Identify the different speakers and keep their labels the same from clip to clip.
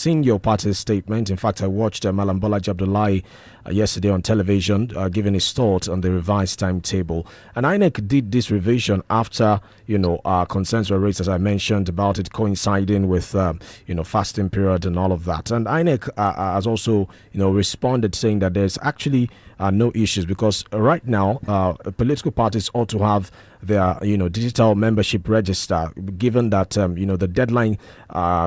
Speaker 1: seen your party's statement. In fact, I watched Malam Bolaji Abdullahi yesterday on television giving his thoughts on the revised timetable. And INEC did this revision after, concerns were raised, as I mentioned, about it coinciding with, fasting period and all of that. And INEC has also, responded saying that there's actually no issues because right now political parties ought to have their digital membership register, given that the deadline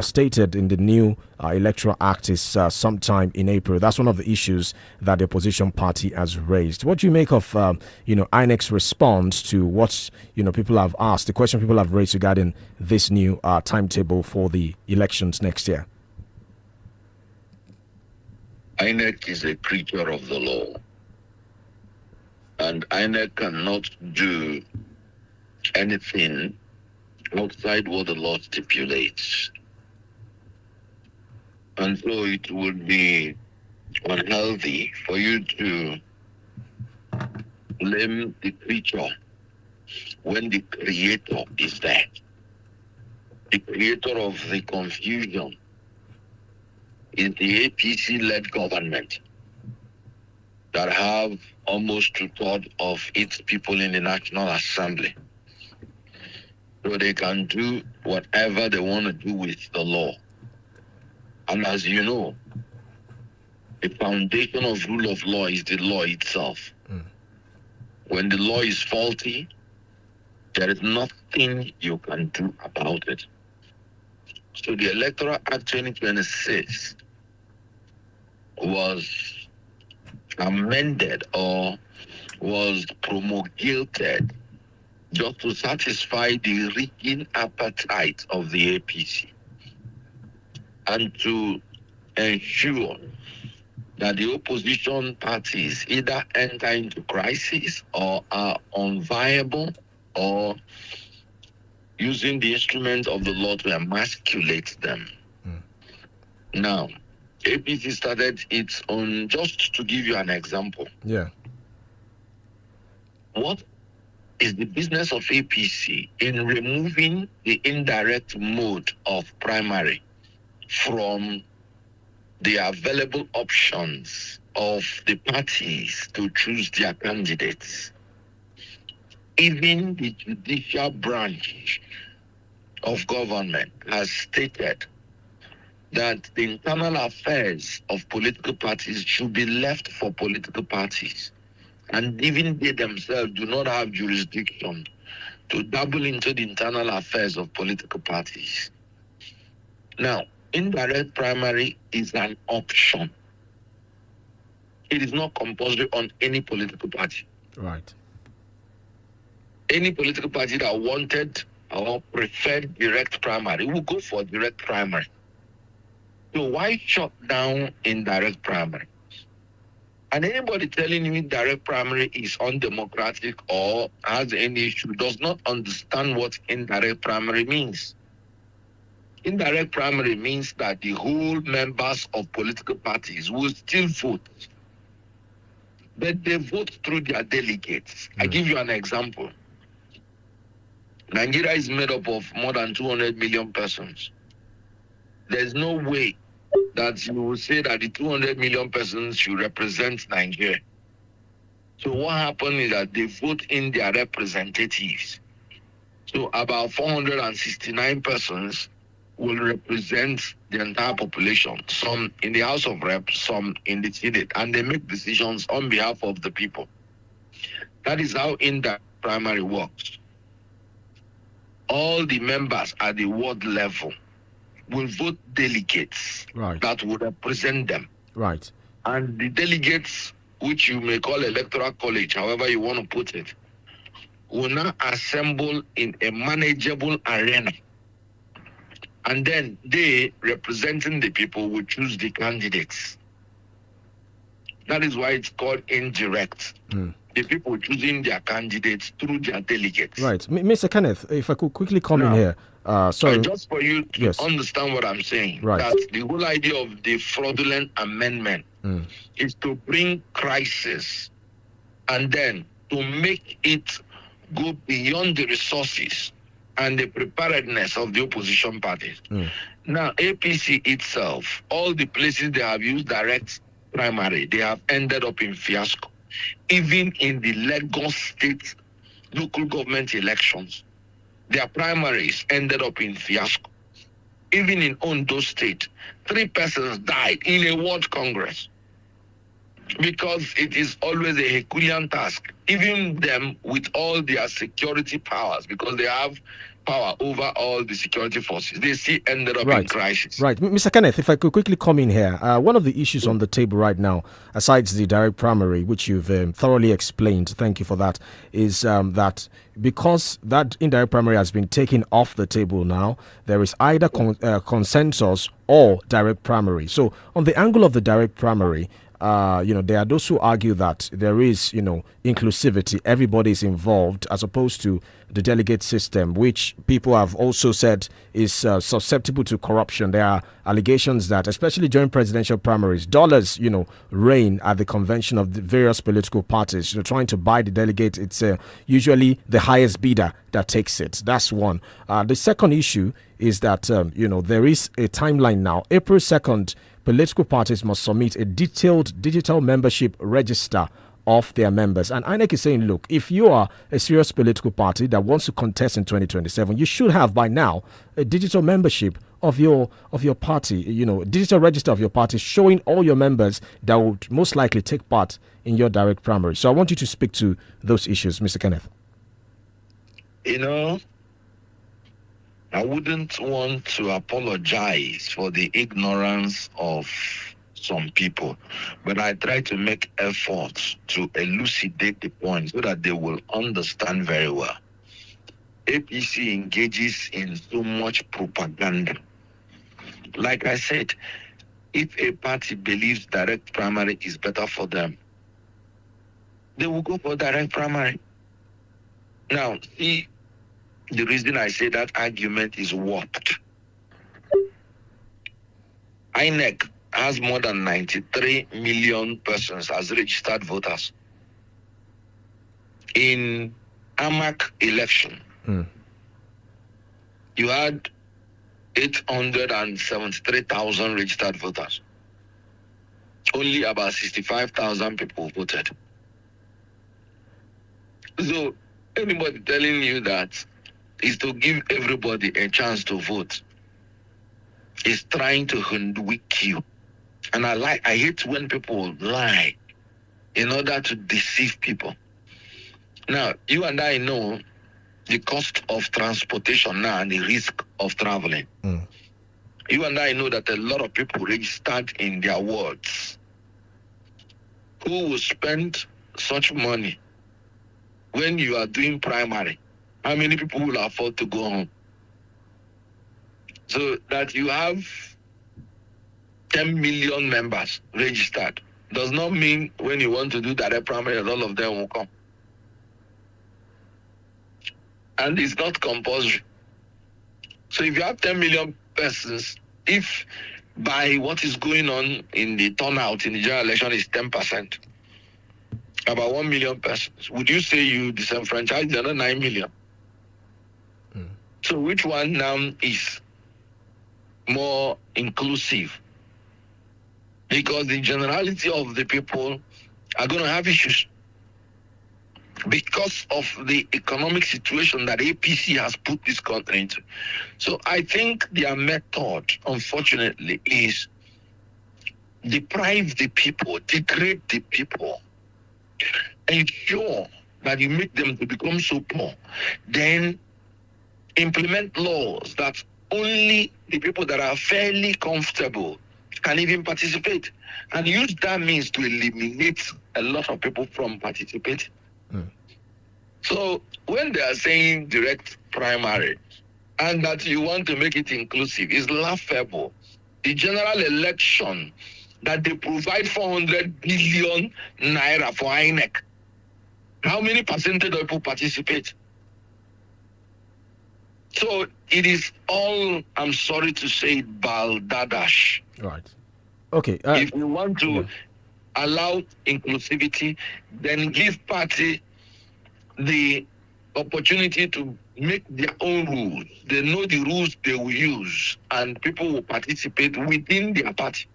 Speaker 1: stated in the new electoral act is sometime in April. That's one of the issues that the opposition party has raised. What do you make of INEC's response to what people have asked, the question people have raised regarding this new timetable for the elections next year?
Speaker 2: INEC is a creature of the law, and INEC cannot do anything outside what the law stipulates. And so it would be unhealthy for you to blame the creature when the creator is there. The creator of the confusion is the APC-led government that have almost 2/3 of its people in the National Assembly. So they can do whatever they want to do with the law. And as you know, the foundation of rule of law is the law itself. When the law is faulty, there is nothing you can do about it. So the Electoral Act 2026 was amended or was promulgated just to satisfy the rigging appetite of the APC and to ensure that the opposition parties either enter into crisis or are unviable or using the instruments of the law to emasculate them. Now, APC started its own, just to give you an example.
Speaker 1: Yeah.
Speaker 2: What is the business of APC in removing the indirect mode of primary from the available options of the parties to choose their candidates? Even the judicial branch of government has stated that the internal affairs of political parties should be left for political parties. And even they themselves do not have jurisdiction to dabble into the internal affairs of political parties. Now, indirect primary is an option. It is not compulsory on any political party.
Speaker 1: Right.
Speaker 2: Any political party that wanted or preferred direct primary will go for direct primary. So why shut down indirect primary? And anybody telling you indirect primary is undemocratic or has any issue does not understand what indirect primary means. Indirect primary means that the whole members of political parties will still vote, but they vote through their delegates. I give you an example. Nigeria is made up of more than 200 million persons. There's no way that you will say that the 200 million persons should represent Nigeria. So what happened is that they vote in their representatives. So about 469 persons will represent the entire population, some in the House of Reps, some in the Senate, and they make decisions on behalf of the people. That is how indirect primary works. All the members at the ward level will vote delegates that will represent them.
Speaker 1: Right.
Speaker 2: And the delegates, which you may call electoral college, however you want to put it, will now assemble in a manageable arena. And then they, representing the people, will choose the candidates. That is why it's called indirect. The people choosing their candidates through their delegates.
Speaker 1: Right. Mr. Kenneth, if I could quickly come in here. Sorry.
Speaker 2: Just for you to understand what I'm saying, that the whole idea of the fraudulent amendment is to bring crisis and then to make it go beyond the resources and the preparedness of the opposition parties. Now, APC itself, all the places they have used direct primary, they have ended up in fiasco. Even in the Lagos state local government elections, their primaries ended up in fiasco. Even in Ondo State, 3 persons died in a World Congress because it is always a Herculean task, even them with all their security powers, because they have power over all the security forces. They still ended up in crisis.
Speaker 1: Right. Mr. Kenneth, if I could quickly come in here, one of the issues on the table right now, aside the direct primary, which you've thoroughly explained, thank you for that, is that because that indirect primary has been taken off the table now, there is either consensus or direct primary. So on the angle of the direct primary, there are those who argue that there is, inclusivity, everybody is involved, as opposed to the delegate system, which people have also said is susceptible to corruption. There are allegations that, especially during presidential primaries, dollars, reign at the convention of the various political parties. Trying to buy the delegate, it's usually the highest bidder that takes it. That's one. The second issue is that, there is a timeline now. April 2nd, political parties must submit a detailed digital membership register of their members. And INEC is saying, look, if you are a serious political party that wants to contest in 2027, you should have by now a digital membership of your party, digital register of your party showing all your members that would most likely take part in your direct primary. So I want you to speak to those issues, Mr. Kenneth.
Speaker 2: I wouldn't want to apologize for the ignorance of some people, but I try to make efforts to elucidate the point so that they will understand very well. APC engages in so much propaganda. Like I said, if a party believes direct primary is better for them, they will go for direct primary. Now, see, the reason I say that argument is warped. INEC has more than 93 million persons as registered voters. In AMAC election, you had 873,000 registered voters. Only about 65,000 people voted. So anybody telling you that is to give everybody a chance to vote is trying to hoodwink you. And I hate when people lie in order to deceive people. Now, you and I know the cost of transportation now and the risk of traveling. You and I know that a lot of people registered in their wards who will spend such money when you are doing primary. How many people will afford to go home? So that you have 10 million members registered does not mean when you want to do direct primary, all of them will come. And it's not compulsory. So if you have 10 million persons, if by what is going on in the turnout in the general election is 10%, about 1 million persons, would you say you disenfranchise the other 9 million? So which one now is more inclusive? Because the generality of the people are going to have issues because of the economic situation that APC has put this country into. So I think their method, unfortunately, is deprive the people, degrade the people, ensure that you make them to become so poor, then implement laws that only the people that are fairly comfortable can even participate, and use that means to eliminate a lot of people from participating. So when they are saying direct primary and that you want to make it inclusive, is laughable. The general election that they provide 400 billion naira for INEC, how many percentage of people participate? So it is all, I'm sorry to say, balderdash.
Speaker 1: Right. Okay.
Speaker 2: If we want to allow inclusivity, then give party the opportunity to make their own rules. They know the rules they will use, and people will participate within their party.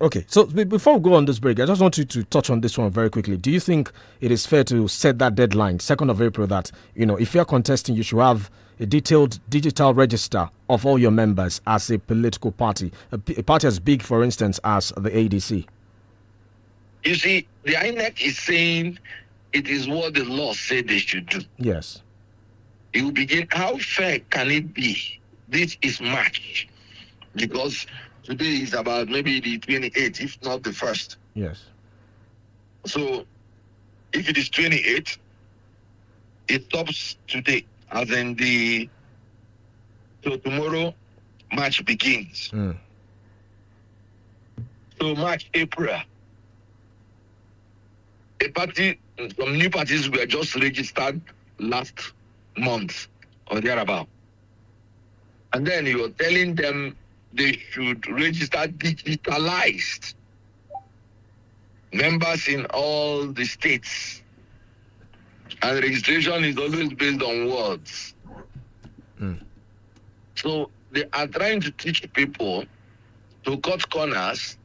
Speaker 1: Okay, so before we go on this break, I just want you to touch on this one very quickly. Do you think it is fair to set that deadline, 2nd of April, that, if you're contesting, you should have a detailed digital register of all your members as a political party, a party as big, for instance, as the ADC?
Speaker 2: You see, the INEC is saying it is what the law said they should do.
Speaker 1: Yes.
Speaker 2: It will begin, how fair can it be? This is March, because today is about maybe the 28th, if not the 1st.
Speaker 1: Yes.
Speaker 2: So, if it is 28, it stops today, as in so tomorrow, March begins. So March, April, some new parties were just registered last month or thereabout. And then you're telling them they should register digitalized members in all the states. And registration is always based on words. So they are trying to teach people to cut corners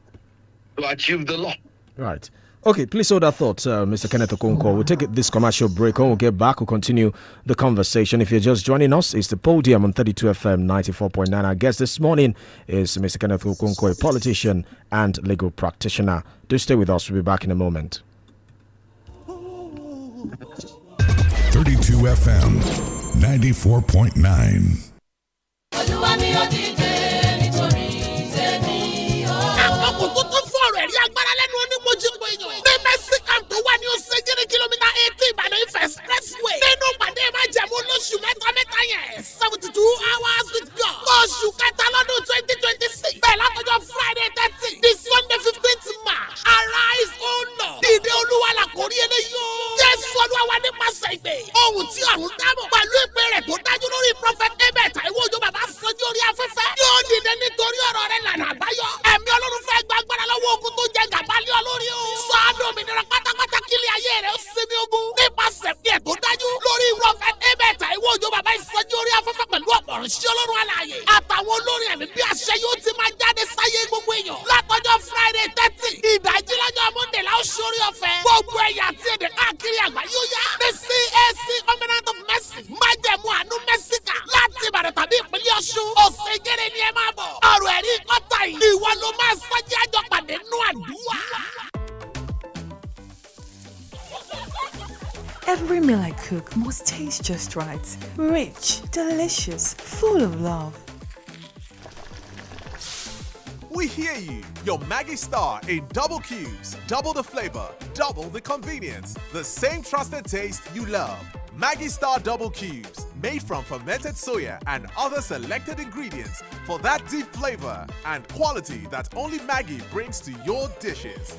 Speaker 2: to achieve the law.
Speaker 1: Right. Okay, please hold that thought, Mr. Kenneth Okonkwo. We'll take this commercial break. When we'll get back, we'll continue the conversation. If you're just joining us, it's the Podium on 32 FM 94.9. Our guest this morning is Mr. Kenneth Okonkwo, a politician and legal practitioner. Do stay with us. We'll be back in a moment.
Speaker 3: 32 FM 94.9.
Speaker 4: Expressway. Nínú pàdé máa jẹ̀mú lóṣù mẹ́ta yẹn. 72 hours with God. Oṣù kẹta lọ́dún 2026. Bẹ́ẹ̀ látọjọ́ Friday 30 di Sunday 15th March. Arise, O Lord. Dìde Olúwa là kórí eléyìí o. Jésù Olúwa wa nípasẹ̀ ìgbè. Ohun tí ọ̀run dábọ̀. Pẹ̀lú ìpè rẹ̀ tó dájú lórí Prophet 𝐒𝐈𝐿 bàbá sọ́jú orí afẹ́fẹ́. Yóò dìde nítorí ọ̀rọ̀ rẹ̀ lànà àbáyọ. Ẹ̀mí Ọlọ́run fẹ́ gba agbára lọ́wọ́ ogun tó jẹ gàba lé ọ lórí o. Sọ́ọ́dún òmìnira pátápátá kílẹ̀ ayé rẹ̀ ó sinmi ogun. Nípasẹ̀ fi ẹ̀ tó dájú lórí Prophet 𝐒𝐈𝐿 bàbá ìsọjí orí afẹ́fẹ́ pẹ̀lú ọ̀pọ̀ ìránṣẹ́ Ọlọ́run alààyè. Àtàwọn olórin ẹ̀mí bí àṣẹ yóò ti máa jáde sáyé gbogbo èèyàn. Látọjọ́ Friday 30, ìdájí lọ́jọ́ Monday la ó ṣorí ọ̀fẹ́. Gbogbo ẹ̀yà àti èdè káàkiri àgbáyé ó yá. The CAC Covenant of Mercy májẹ̀mú àánú Mẹ́síkà láti Ìbàdàn tàbí ìpínlẹ̀ Ọ̀ṣun. Òṣèjèrè ni ẹ máa bọ̀. Ọ̀rọ̀ ẹ̀rí kọ́tà yìí. Ìwọ ló máa sọ́jí àjọpàdé nínú àdúrà.
Speaker 5: Every meal I cook must taste just right. Rich, delicious, full of love.
Speaker 6: We hear you. Your Maggi Star in double cubes. Double the flavor, double the convenience. The same trusted taste you love. Maggi Star Double Cubes. Made from fermented soya and other selected ingredients for that deep flavor and quality that only Maggi brings to your dishes.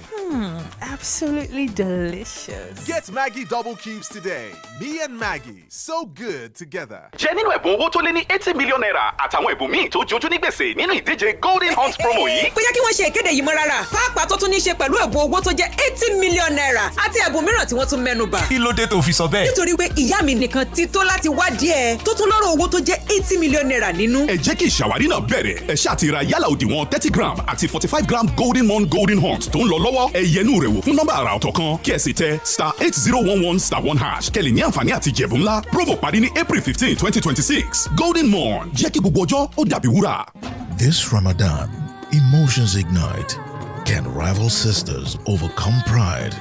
Speaker 5: Absolutely delicious.
Speaker 6: Get Maggi Double Cubes today. Me and Maggi, so good together.
Speaker 7: Jẹ́ nínú ẹ̀bùn owó tó lé ní 80 million naira àtàwọn ẹ̀bùn míì tó jojú ní gbèsè nínú ìdíje Golden Hunt promo yìí.
Speaker 8: Bóyá kí wọ́n ṣe ìkéde yìí mọ́ rárá. Pàápàá tó tún ní ṣe pẹ̀lú ẹ̀bùn owó tó jẹ́ 80 million naira àti ẹ̀bùn mìíràn tí wọ́n tún mẹ́nu bà.
Speaker 9: Kí ló dé tó fi sọ bẹ́ẹ̀?
Speaker 8: Nítorí pé ìyá mi nìkan ti tó láti wádìí ẹ̀ tó tún lọ́rọ̀ owó tó jẹ́ 80 million naira nínú.
Speaker 9: Ẹ jẹ́ kí ìṣàwárí náà bẹ̀rẹ̀. Ẹ ṣáà ti ra yálà òdiwọ̀n 30 gram àti 45 gram Golden Mon Golden Hunt tó ń lọ lọ́wọ́. Ẹ yẹnu rẹ̀ wò fún nọ́mbà àrà ọ̀tọ̀ kan kí ẹ sì tẹ *8011*1# kẹ́lẹ̀ ní àǹfààní àti jẹ̀bù ńlá. Promo parí ní April 15, 2026. Golden Mon jẹ́ kí gbogbo ọjọ́ ó dàbí wúrà.
Speaker 3: This Ramadan, emotions ignite. Can rival sisters overcome pride?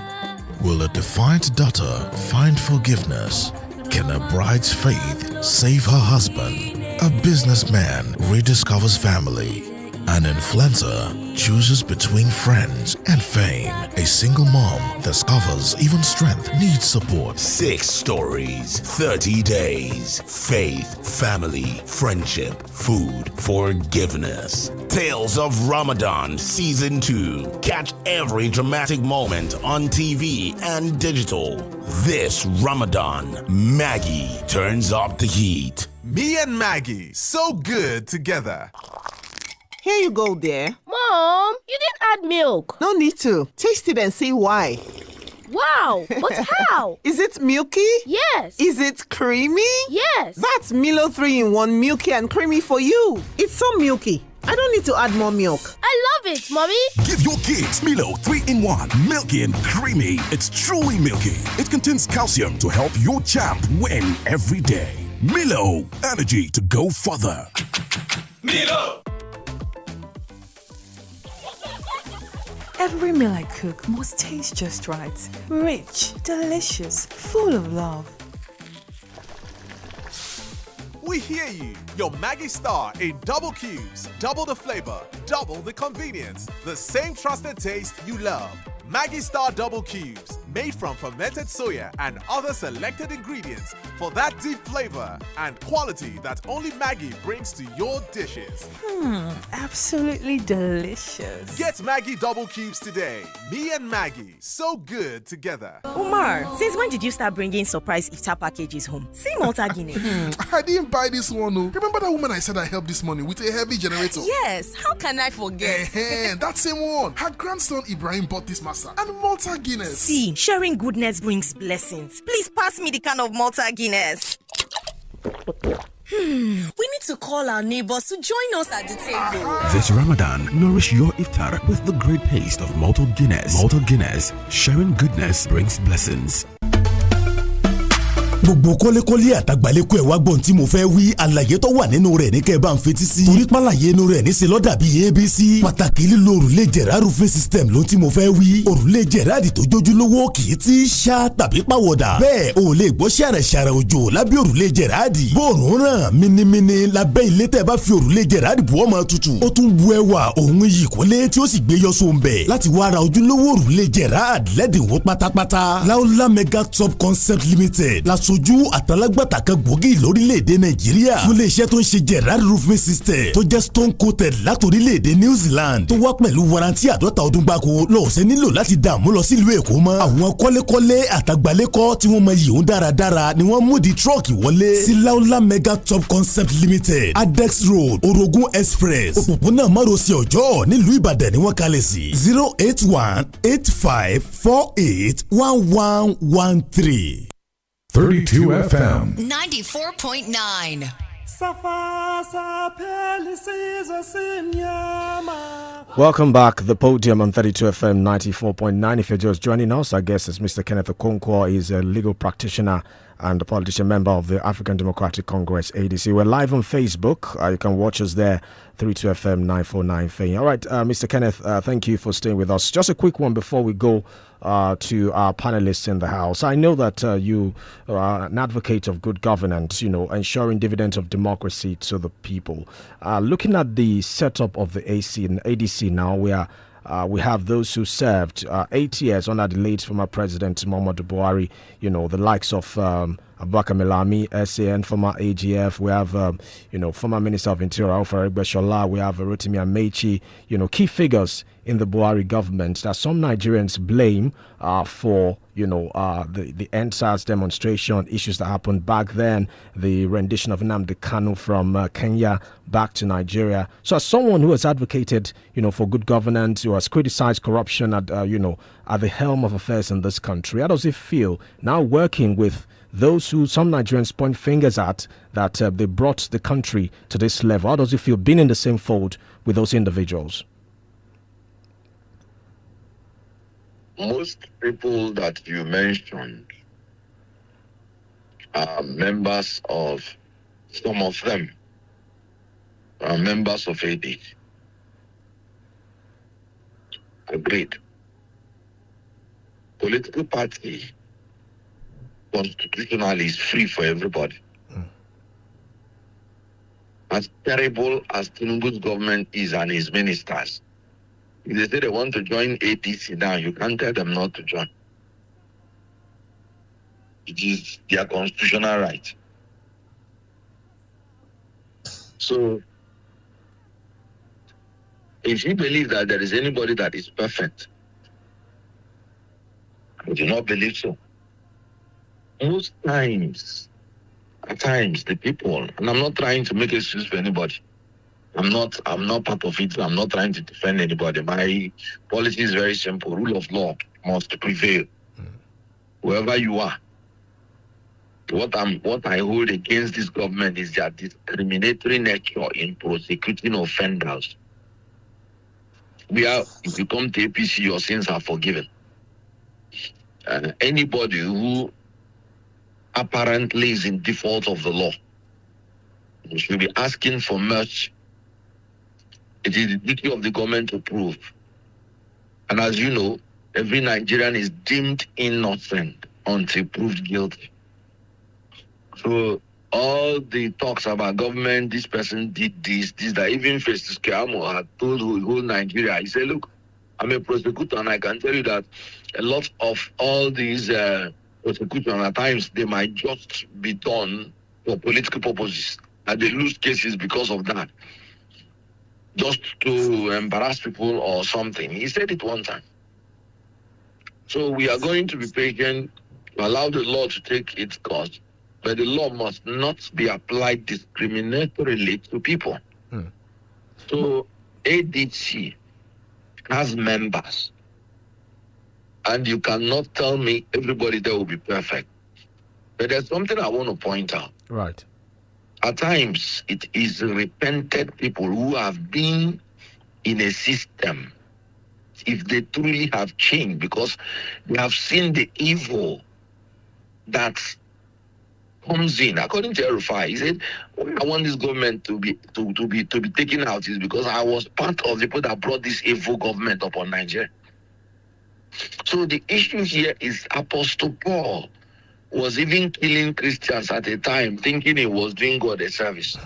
Speaker 3: Will a defiant daughter find forgiveness? Can a bride's faith save her husband? A businessman rediscovers family. An influencer chooses between friends and fame. A single mom discovers even strength needs support.
Speaker 10: 6 stories, 30 days. Faith, family, friendship, food, forgiveness. Tales of Ramadan Season 2. Catch every dramatic moment on TV and digital. This Ramadan, Maggi turns up the heat.
Speaker 6: Me and Maggi, so good together.
Speaker 11: Here you go, dear.
Speaker 12: Mom, you didn't add milk.
Speaker 11: No need to. Taste it and see why.
Speaker 12: Wow, but how?
Speaker 11: Is it milky?
Speaker 12: Yes.
Speaker 11: Is it creamy?
Speaker 12: Yes.
Speaker 11: That's Milo 3-in-1 milky and creamy for you. It's so milky. I don't need to add more milk.
Speaker 12: I love it, Mommy.
Speaker 13: Give your kids Milo 3-in-1, milky and creamy. It's truly milky. It contains calcium to help your champ win every day. Milo, energy to go further.
Speaker 9: Milo!
Speaker 5: Every meal I cook must taste just right. Rich, delicious, full of love.
Speaker 6: We hear you. Your Maggie Star in double cubes, double the flavor, double the convenience. The same trusted taste you love. Maggie Star Double Cubes, made from fermented soya and other selected ingredients for that deep flavor and quality that only Maggie brings to your dishes.
Speaker 5: Absolutely delicious.
Speaker 6: Get Maggie Double Cubes today. Me and Maggie, so good together.
Speaker 14: Umar, since when did you start bringing surprise iftar packages home? See Malta Guinness.
Speaker 3: I didn't buy this one. No. Remember that woman I said I helped this morning with a heavy generator?
Speaker 14: Yes, how can I forget?
Speaker 3: That same one. Her grandson Ibrahim bought this masa and Malta Guinness.
Speaker 14: See, sharing goodness brings blessings. Please pass me the can of Malta Guinness. We need to call our neighbors to join us at the table.
Speaker 13: This Ramadan, nourish your iftar with the great taste of Malta Guinness. Malta Guinness, sharing goodness brings blessings.
Speaker 15: gbogbo kọ́lékọ́lé àtàgbàlékọ́ ẹ̀ wá gbọ́n tí mo fẹ́ wí àlàyé tó wà nínú rẹ̀ ní kẹ́ ẹ bá ń fetí sí. torí pàlàyé inú rẹ̀ ní selọ́dà bíi abc. pàtàkì lílo òrùlé jẹ̀rá roofing system ló tí mo fẹ́ wí. òrùlé jẹ̀ráàdì tó jójúlówó kì í ti ṣá tàbí pàwọ̀dà. bẹ́ẹ̀ o lè gbọ́ ṣàrẹ̀ṣàrẹ̀ òjò lábẹ́ òrùlé jẹ̀ráàdì. bóòrùn ràn minimini lábẹ́ ilé tẹ́ bá fi òrùlé jẹ̀ráàdì bu ọmọ tutù. ó tún bu ẹwà òun yìí kọ́lé tí ó sì gbé yọ sóńbẹ̀. láti wá ra ojúlówó òrùlé jẹ̀ráàdì lẹ́dínwó pátápátá. Laola Mega Top Concept Limited lasojú àtàlágbàtà kan gbòógì lórílẹ̀‐èdè Nàìjíríà fún iléeṣẹ́ tó ń ṣe Gerard roofing system tó jẹ́ stone coated látòrílẹ̀‐èdè New Zealand tó wá pẹ̀lú warranty 50 ọdún gbáko lọ́ọ̀sẹ̀ nílò láti dààmú lọ sílùú Èkó mọ́. àwọn kọ́lékọ́lé àtàgbálẹ́kọ́ tí wọ́n mọ yìí ń dáradára ni wọ́n mú di trọ́ọ̀kì wọlé sí Laola Mega Top Concept Limited Adex Road Orogun Express òpópónà márosẹ̀ Ọ̀jọ́ nílùú Ìbàdàn ni wọ́n kalẹ̀ sí 08185481113.
Speaker 3: 32 FM
Speaker 16: 94.9.
Speaker 1: Welcome back. The Podium on 32 FM 94.9. If you're just joining us, our guest is Mr. Kenneth Okonkwo. He's a legal practitioner and a politician member of the African Democratic Congress, ADC. We're live on Facebook. You can watch us there, 32 FM 949 Fame. All right, Mr. Kenneth, thank you for staying with us. Just a quick one before we go to our panelists in the House. I know that you are an advocate of good governance, ensuring dividends of democracy to the people. Looking at the setup of the ADC now, we have those who served 8 years under the late former President Muhammadu Buhari, the likes of Abubakar Malami, SAN, former AGF. We have, former Minister of Interior, Alfa Shola. We have Rotimi Amechi, key figures in the Buhari government that some Nigerians blame for, the NSAS demonstration issues that happened back then, the rendition of Nnamdi Kanu from Kenya back to Nigeria. So as someone who has advocated, for good governance, who has criticized corruption at the helm of affairs in this country, how does it feel now working with those who some Nigerians point fingers at that they brought the country to this level? How does it feel being in the same fold with those individuals?
Speaker 2: Most people that you mentioned are members of, some of them are members of ADC. Agreed. Political party constitutionally is free for everybody. As terrible as Tinubu's government is and his ministers, if they say they want to join ADC now, you can't tell them not to join. It is their constitutional right. So, if you believe that there is anybody that is perfect, I do not believe so. Most times, at times, the people, and I'm not trying to make excuse for anybody. I'm not part of it. I'm not trying to defend anybody. My policy is very simple. Rule of law must prevail. wherever you are. What I hold against this government is their discriminatory nature in prosecuting offenders. If you come to APC, your sins are forgiven. Anybody who apparently is in default of the law should be asking for mercy. It is the duty of the government to prove. And as you know, every Nigerian is deemed innocent until proved guilty. So all the talks about government, this person did this, that, even Festus Keyamo had told the whole Nigeria, he said, look, I'm a prosecutor and I can tell you that a lot of all these prosecutions at times, they might just be done for political purposes. And they lose cases because of that. Just to embarrass people or something. He said it one time. So we are going to be patient, to allow the law to take its course, but the law must not be applied discriminatorily to people. So ADC has members, and you cannot tell me everybody there will be perfect. But there's something I want to point out.
Speaker 1: Right.
Speaker 2: At times, it is repented people who have been in a system, if they truly have changed, because they have seen the evil that comes in. According to Erufai, he said, I want this government to be taken out is because I was part of the people that brought this evil government upon Nigeria. So the issue here is Apostle Paul was even killing Christians at a time, thinking he was doing God a service.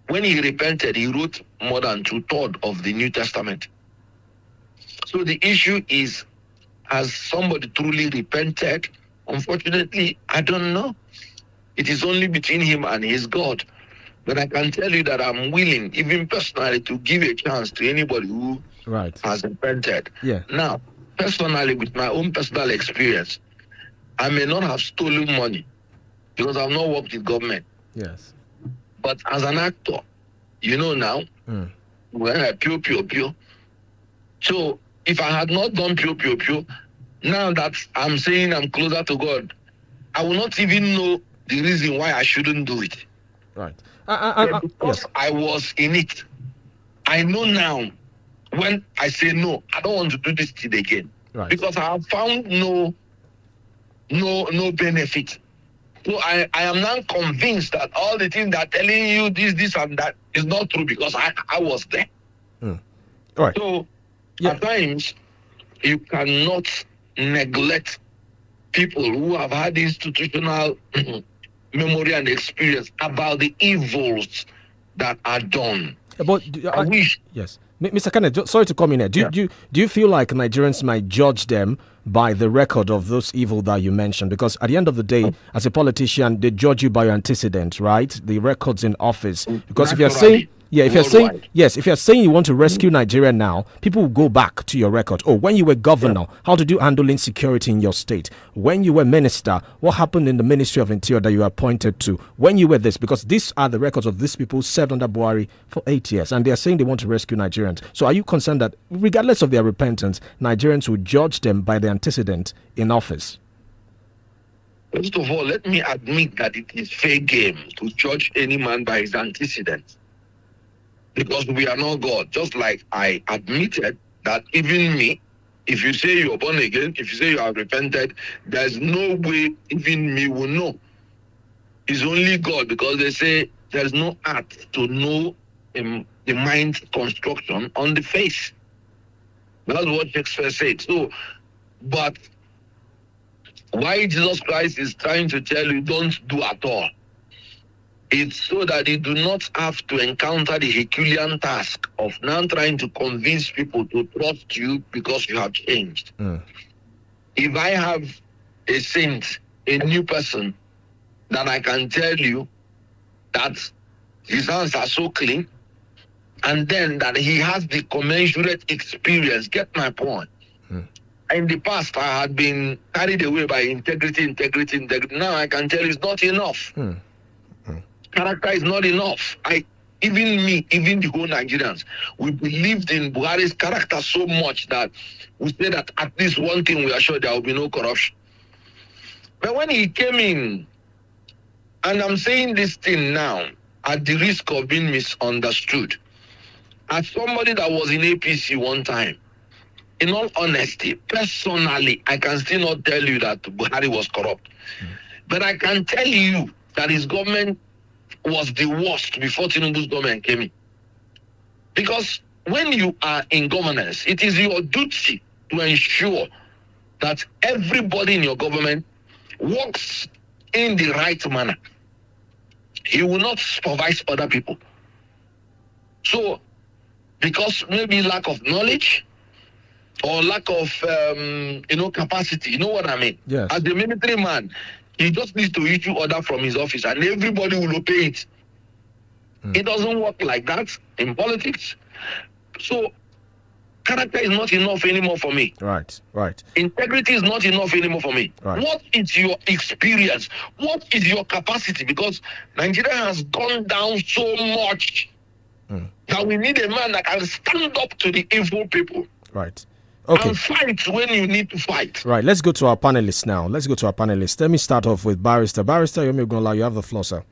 Speaker 2: When he repented, he wrote more than 2/3 of the New Testament. So the issue is, has somebody truly repented? Unfortunately, I don't know. It is only between him and his God. But I can tell you that I'm willing, even personally, to give a chance to anybody who has repented.
Speaker 1: Yeah.
Speaker 2: Now, personally, with my own personal experience, I may not have stolen money because I've not worked with government.
Speaker 1: Yes.
Speaker 2: But as an actor, you know now, when I pure. So if I had not done pure, now that I'm saying I'm closer to God, I will not even know the reason why I shouldn't do it.
Speaker 1: Right.
Speaker 2: Because I was in it. I know now when I say no, I don't want to do this thing again.
Speaker 1: Right.
Speaker 2: Because I have found no benefit. So I am now convinced that all the things that are telling you this and that is not true because I was there.
Speaker 1: All right.
Speaker 2: So at times you cannot neglect people who have had institutional memory and experience about the evils that are done.
Speaker 1: But I wish. Yes. Mr. Kenneth, sorry to come in here. Do you feel like Nigerians might judge them by the record of those evil that you mentioned? Because at the end of the day, as a politician, they judge you by your antecedents, right? The records in office. Because if you're saying, if you're saying you want to rescue Nigeria now, people will go back to your record. Oh, when you were governor, how did you handle insecurity in your state? When you were minister, what happened in the Ministry of Interior that you were appointed to? When you were this, because these are the records of these people who served under Buhari for 8 years, and they are saying they want to rescue Nigerians. So are you concerned that regardless of their repentance, Nigerians will judge them by the antecedent in office?
Speaker 2: First of all, let me admit that it is fair game to judge any man by his antecedents. Because we are not God. Just like I admitted that even me, if you say you're born again, if you say you have repented, there's no way even me will know. It's only God, because they say there's no art to know the mind's construction on the face. That's what Shakespeare said. So, but why Jesus Christ is trying to tell you don't do at all? It's so that you do not have to encounter the Herculean task of now trying to convince people to trust you because you have changed. If I have a saint, a new person, then I can tell you that his hands are so clean, and then that he has the commensurate experience. Get my point? In the past, I had been carried away by integrity. Now I can tell you it's not enough. Character is not enough. even me, even the whole Nigerians, we believed in Buhari's character so much that we said that at least one thing we are sure there will be no corruption. But when he came in, and I'm saying this thing now at the risk of being misunderstood, as somebody that was in APC one time, in all honesty, personally, I can still not tell you that Buhari was corrupt. But I can tell you that his government was the worst before Tinubu's government came in. Because when you are in governance, it is your duty to ensure that everybody in your government works in the right manner. He will not supervise other people. So, because maybe lack of knowledge or lack of, capacity, you know what I mean?
Speaker 1: Yes.
Speaker 2: As the military man, he just needs to issue order from his office and everybody will obey it. It doesn't work like that in politics. So, character is not enough anymore for me.
Speaker 1: Right.
Speaker 2: Integrity is not enough anymore for me.
Speaker 1: Right.
Speaker 2: What is your experience? What is your capacity? Because Nigeria has gone down so much that we need a man that can stand up to the evil people.
Speaker 1: Right. Okay.
Speaker 2: And fight when you need to fight.
Speaker 1: Right. Let's go to our panelists now. Let me start off with Barrister. Barrister Yomi Ogunla, you have the floor, sir.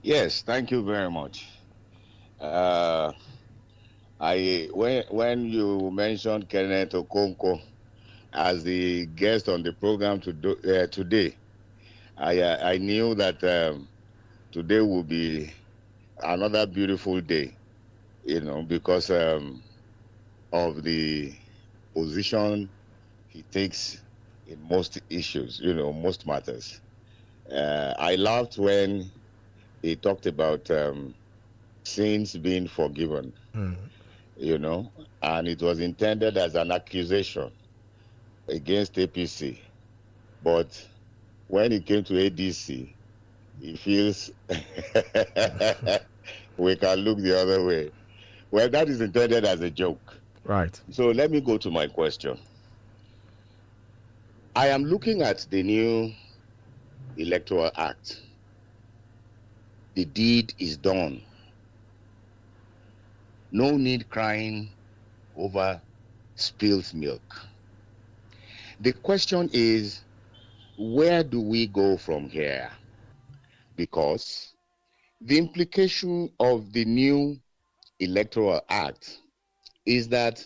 Speaker 17: Yes, thank you very much. When you mentioned Kenneth Okonkwo as the guest on the program today, I knew that today will be another beautiful day, because of the position he takes in most issues, most matters. I laughed when he talked about sins being forgiven. And it was intended as an accusation against APC. But when it came to ADC, he feels we can look the other way. Well, that is intended as a joke.
Speaker 1: Right.
Speaker 17: So let me go to my question. I am looking at the new Electoral Act. The deed is done. No need crying over spilled milk. The question is, where do we go from here? Because the implication of the new Electoral Act is that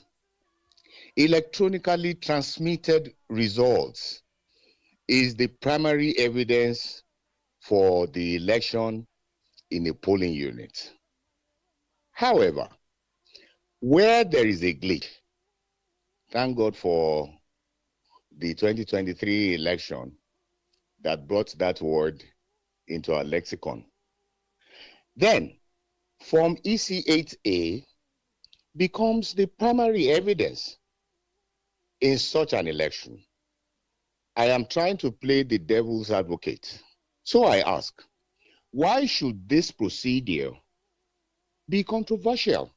Speaker 17: electronically transmitted results is the primary evidence for the election in a polling unit. However, where there is a glitch, thank God for the 2023 election that brought that word into our lexicon. Then, Form EC8A becomes the primary evidence in such an election. I am trying to play the devil's advocate. So I ask, why should this procedure be controversial?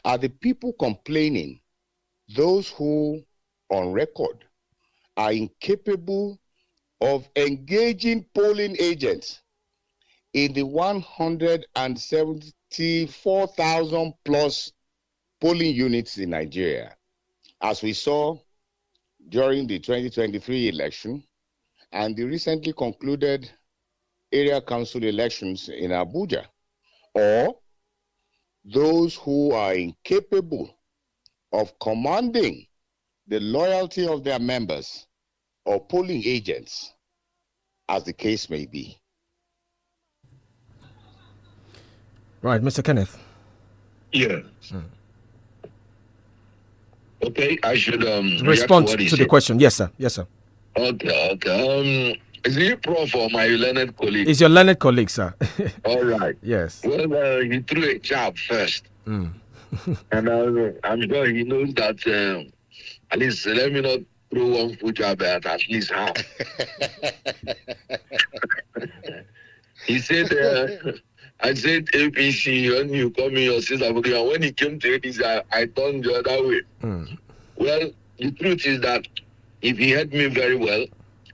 Speaker 17: Are the people complaining those who, on record, are incapable of engaging polling agents in the 174,000 plus polling units in Nigeria, as we saw during the 2023 election and the recently concluded area council elections in Abuja, or those who are incapable of commanding the loyalty of their members or polling agents, as the case may be.
Speaker 1: Right, Mr. Kenneth.
Speaker 2: Yeah. Okay, I should
Speaker 1: respond to the question. Yes, sir.
Speaker 2: Okay. Is he prof or my learned colleague?
Speaker 1: It's your learned colleague, sir.
Speaker 2: All right.
Speaker 1: Yes.
Speaker 2: Well, he threw a jab first. And I'm sure he knows that, at least let me not throw one foot jab at least half. He said, I said APC, when you call me your sister, and when he came to APC, I turned the other way. Well, the truth is that if he heard me very well,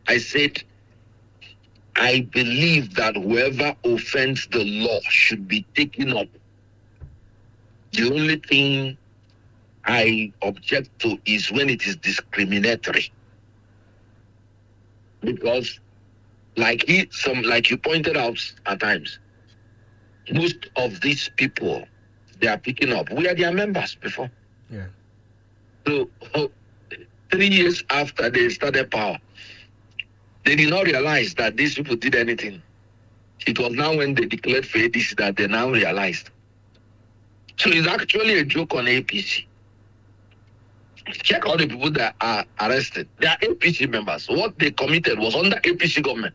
Speaker 2: I said, I believe that whoever offends the law should be taken up. The only thing I object to is when it is discriminatory. Because like you pointed out at times, most of these people they are picking up, we are their members before.
Speaker 1: Yeah.
Speaker 2: So 3 years after they started power, they did not realize that these people did anything. It was now when they declared for ADC that they now realized. So it's actually a joke on APC. Check all the people that are arrested. They are APC members. What they committed was under APC government.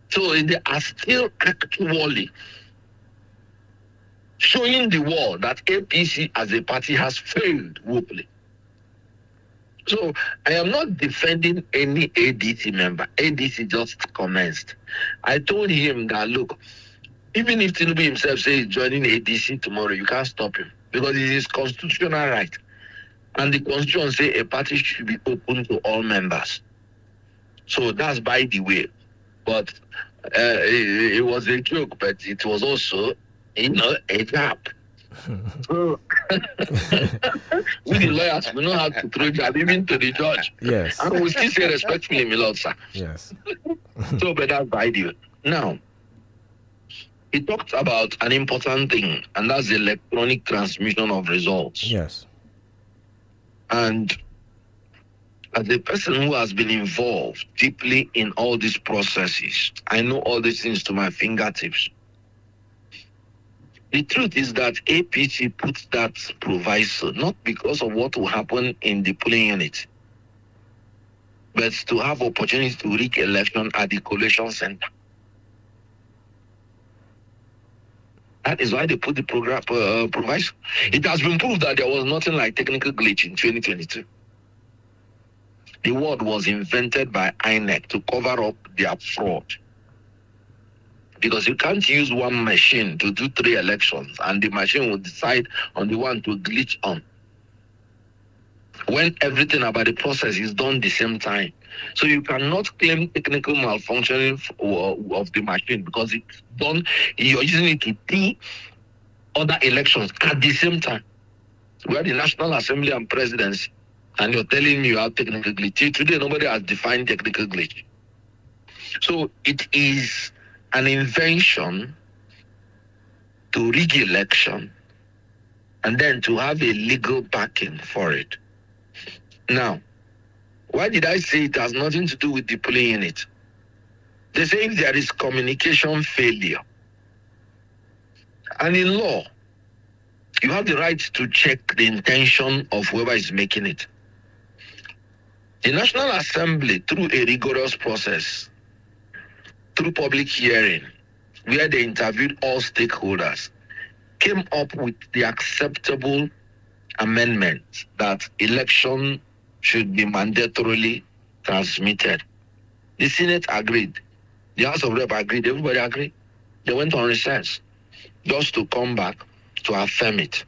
Speaker 2: So they are still actually showing the world that APC as a party has failed woefully. So I am not defending any ADC member. ADC just commenced. I told him that, look, even if Tinubu himself says he's joining ADC tomorrow, you can't stop him because it is constitutional right. And the constitution says a party should be open to all members. So that's by the way. But it was a joke, but it was also, a gap. So, we the lawyers, we know how to throw jab even to the judge.
Speaker 1: Yes.
Speaker 2: And we still say respectfully, my lord, sir.
Speaker 1: Yes.
Speaker 2: So, but that's by the way. Now, he talked about an important thing, and that's the electronic transmission of results.
Speaker 1: Yes.
Speaker 2: And as a person who has been involved deeply in all these processes, I know all these things to my fingertips. The truth is that APC puts that proviso not because of what will happen in the polling unit, but to have opportunity to rig election at the collation center. That is why they put the program proviso. It has been proved that there was nothing like technical glitch in 2022. The word was invented by INEC to cover up their fraud. Because you can't use one machine to do 3 elections and the machine will decide on the one to glitch on, when everything about the process is done the same time. So you cannot claim technical malfunctioning of the machine because it's done, you're using it to do other elections at the same time. We are the National Assembly and Presidency, and you're telling me you have technical glitch. Today, nobody has defined technical glitch. So it is an invention to rig election and then to have a legal backing for it. Now, why did I say it has nothing to do with the polling unit? They say if there is communication failure, and in law, you have the right to check the intention of whoever is making it. The National Assembly, through a rigorous process, through public hearing, where they interviewed all stakeholders, came up with the acceptable amendment that election should be mandatorily transmitted. The Senate agreed. The House of Rep agreed. Everybody agreed. They went on recess just to come back to affirm it.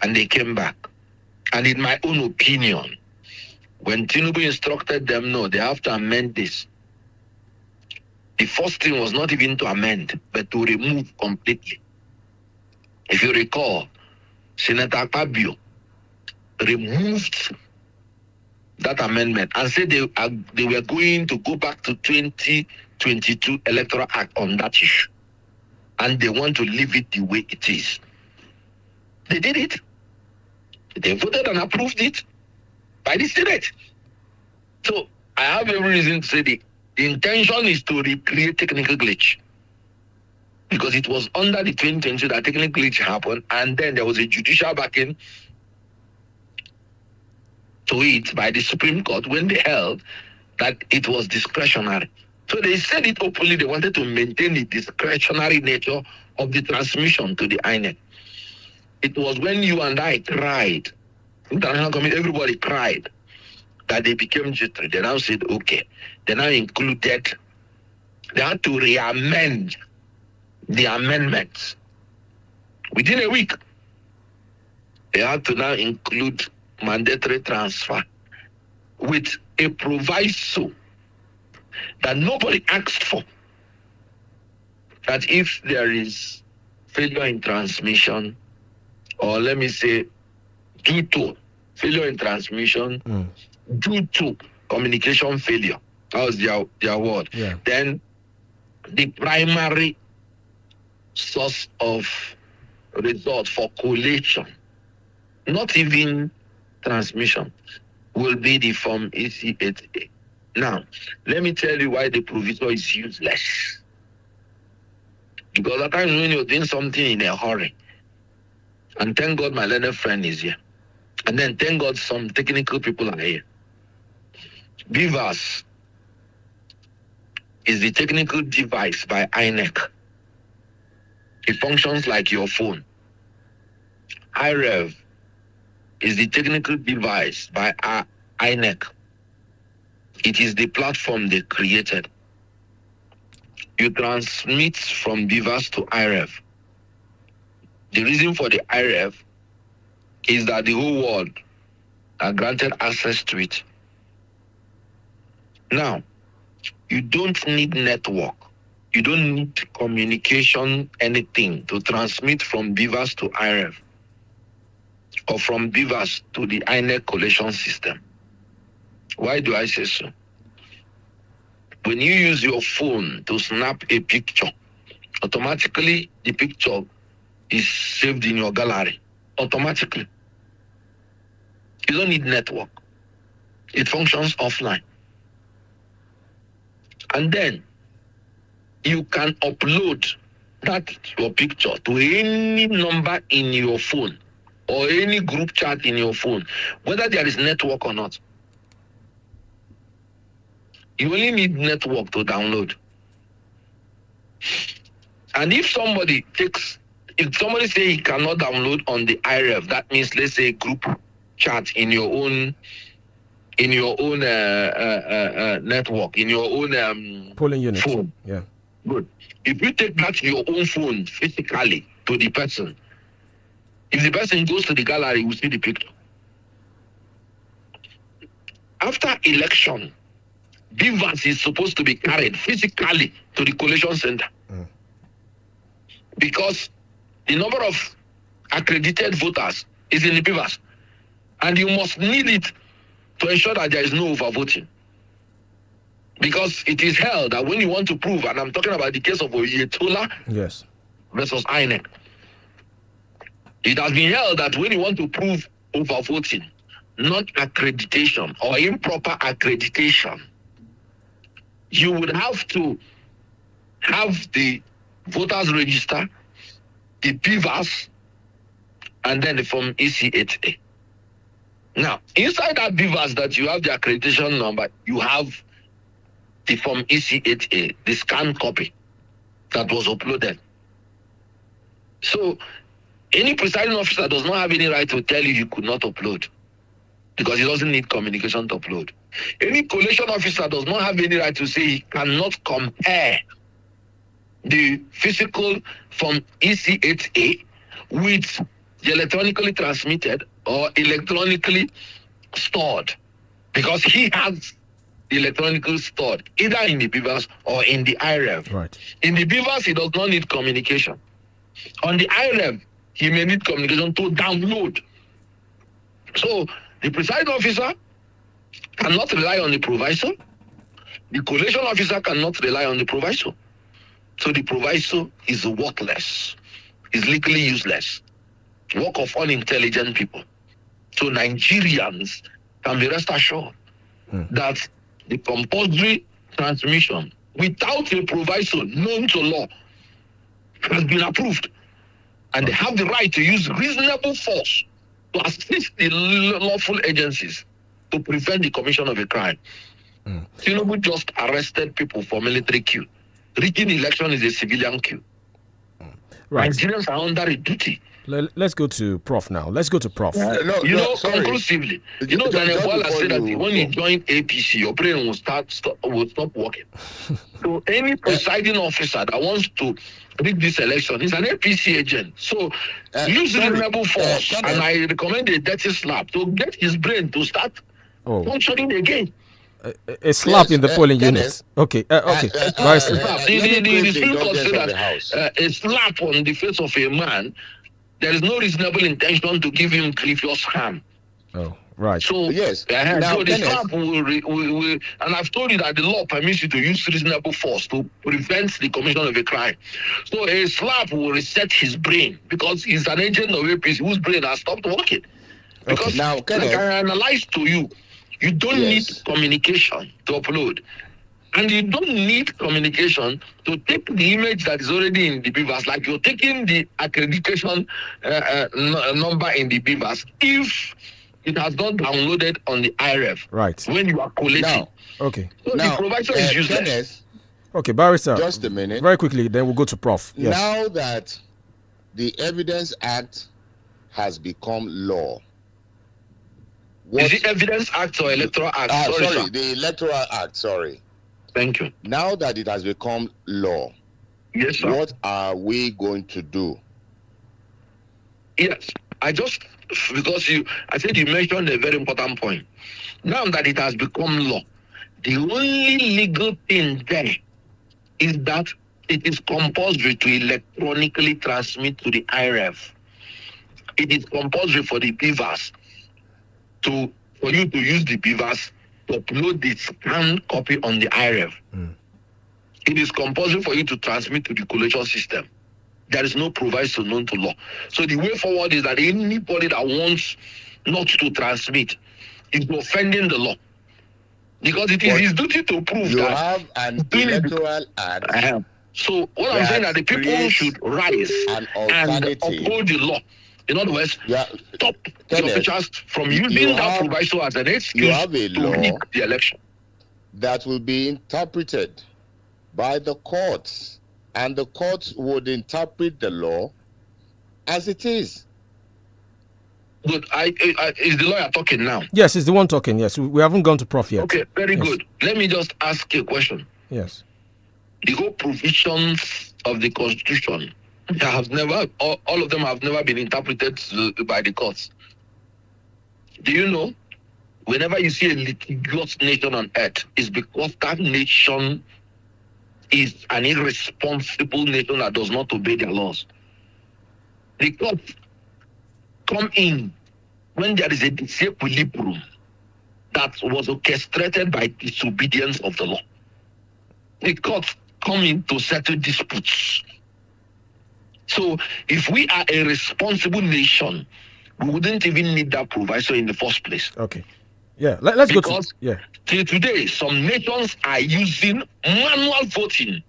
Speaker 2: And they came back. And in my own opinion, when Tinubu instructed them, no, they have to amend this, the first thing was not even to amend, but to remove completely. If you recall, Senator Podium removed that amendment and said they were going to go back to 2022 Electoral Act on that issue. And they want to leave it the way it is. They did it. They voted and approved it by the Senate. So I have every reason to say the intention is to recreate technical glitch. Because it was under the 2022 that technical glitch happened, and then there was a judicial backing to it by the Supreme Court when they held that it was discretionary. So they said it openly, they wanted to maintain the discretionary nature of the transmission to the INEC. It was when you and I cried, international community, everybody cried, that they became jittery. They now said, okay, they now included, they had to re-amend the amendments. Within a week, they had to now include mandatory transfer with a proviso that nobody asked for. That if there is failure in transmission, or let me say, due to failure in transmission, due to communication failure, that was their word, then the primary source of result for collation, not even transmission, will be the form EC8A. Now, let me tell you why the proviso is useless. Because at times when you're doing something in a hurry, and thank God my learned friend is here, and then thank God some technical people are here. BVAS is the technical device by INEC. It functions like your phone. IREV is the technical device by INEC. It is the platform they created. You transmit from BVAS to IREV. The reason for the IREV is that the whole world are granted access to it. Now, you don't need network. You don't need communication, anything to transmit from BVAS to IREV or from BVAS to the INEC collation system. Why do I say so? When you use your phone to snap a picture, automatically the picture is saved in your gallery. Automatically. You don't need network. It functions offline. And then you can upload that your picture to any number in your phone or any group chat in your phone, whether there is network or not. You only need network to download. And if somebody say he cannot download on the IREV, that means let's say group chat in your own network, in your own
Speaker 1: polling unit
Speaker 2: phone.
Speaker 1: Yeah.
Speaker 2: Good. If you take that to your own phone physically to the person, if the person goes to the gallery, you will see the picture. After election, BVAS is supposed to be carried physically to the collation center. Because the number of accredited voters is in the BVAS. And you must need it to ensure that there is no overvoting. Because it is held that when you want to prove, and I'm talking about the case of Oyetola versus INEC, it has been held that when you want to prove overvoting, not accreditation or improper accreditation, you would have to have the voters register, the BVAS, and then the form EC8A. Now, inside that BVAS that you have the accreditation number, you have the form EC8A, the scanned copy that was uploaded. So, any presiding officer does not have any right to tell you could not upload, because he doesn't need communication to upload. Any collation officer does not have any right to say he cannot compare the physical from EC8A with the electronically transmitted or electronically stored, because he has the electronically stored either in the BVAS or in the IREV.
Speaker 1: Right.
Speaker 2: In the BVAS, he does not need communication. On the IREV, he may need communication to download. So the presiding officer cannot rely on the proviso. The collation officer cannot rely on the proviso. So the proviso is worthless, is legally useless, work of unintelligent people. So Nigerians can be rest assured that the compulsory transmission without a proviso known to law has been approved, and they have the right to use reasonable force to assist the lawful agencies to prevent the commission of a crime. Tinubu just arrested people for military coup. Rigging election is a civilian coup.
Speaker 1: Right.
Speaker 2: Nigerians are under a duty.
Speaker 1: Let's go to Prof now. Let's go to Prof.
Speaker 2: Conclusively, Daniel Bwala said that when you join APC, your brain will stop working. So any presiding officer that wants to rig this election is an APC agent. So use reasonable force, and I recommend a dirty slap to get his brain to start functioning again.
Speaker 1: A slap in the polling unit. Okay. Okay. Barrister.
Speaker 2: The Supreme Court said that a slap on the face of a man, there is no reasonable intention to give him grievous harm.
Speaker 1: Oh, right.
Speaker 2: So
Speaker 17: yes.
Speaker 2: So the slap will, and I've told you that the law permits you to use reasonable force to prevent the commission of a crime. So a slap will reset his brain because he's an agent of APC whose brain has stopped working. Because
Speaker 17: now,
Speaker 2: like I analyzed to you, you don't need communication to upload. And you don't need communication to take the image that is already in the beavers, like you're taking the accreditation number in the beavers, if it has not downloaded on the IREF.
Speaker 1: Right.
Speaker 2: When you are collating.
Speaker 17: Now,
Speaker 1: okay.
Speaker 2: So the provider is useless.
Speaker 1: Okay, Barrister.
Speaker 17: Just a minute.
Speaker 1: Very quickly, then we'll go to Prof. Yes.
Speaker 17: Now that the Evidence Act has become law.
Speaker 2: Is it Evidence Act or Electoral Act?
Speaker 17: Sorry, the Electoral Act, sorry.
Speaker 2: Thank you.
Speaker 17: Now that it has become law,
Speaker 2: yes, sir.
Speaker 17: What are we going to do?
Speaker 2: Yes, because I said you mentioned a very important point. Now that it has become law, the only legal thing there is that it is compulsory to electronically transmit to the IREF. It is compulsory for the beavers for you to use the beavers to upload the scanned copy on the IREF. It is compulsory for you to transmit to the collation system. There is no proviso known to law. So the way forward is that anybody that wants not to transmit is offending the law. Because it is his duty to prove
Speaker 17: you
Speaker 2: that.
Speaker 17: You have an electoral act.
Speaker 2: I have. So what I'm saying is that the people should rise and uphold the law. In other words, stop the officials from using that proviso as an excuse
Speaker 17: you have a law
Speaker 2: to rig the election.
Speaker 17: That will be interpreted by the courts, and the courts would interpret the law as it is.
Speaker 2: Good. Is the lawyer talking now?
Speaker 1: Yes, it's the one talking. Yes, we haven't gone to Prof yet.
Speaker 2: Okay, very good. Let me just ask a question.
Speaker 1: Yes.
Speaker 2: The whole provisions of the Constitution have never, all of them have never been interpreted by the courts. Do you know, whenever you see a litigious nation on earth, it's because that nation is an irresponsible nation that does not obey their laws. The courts come in when there is a disequilibrium that was orchestrated by disobedience of the law. The courts come in to settle disputes. So if we are a responsible nation, we wouldn't even need that proviso in the first place.
Speaker 1: Okay. Yeah, let's go to... Yeah.
Speaker 2: Till today, some nations are using manual voting,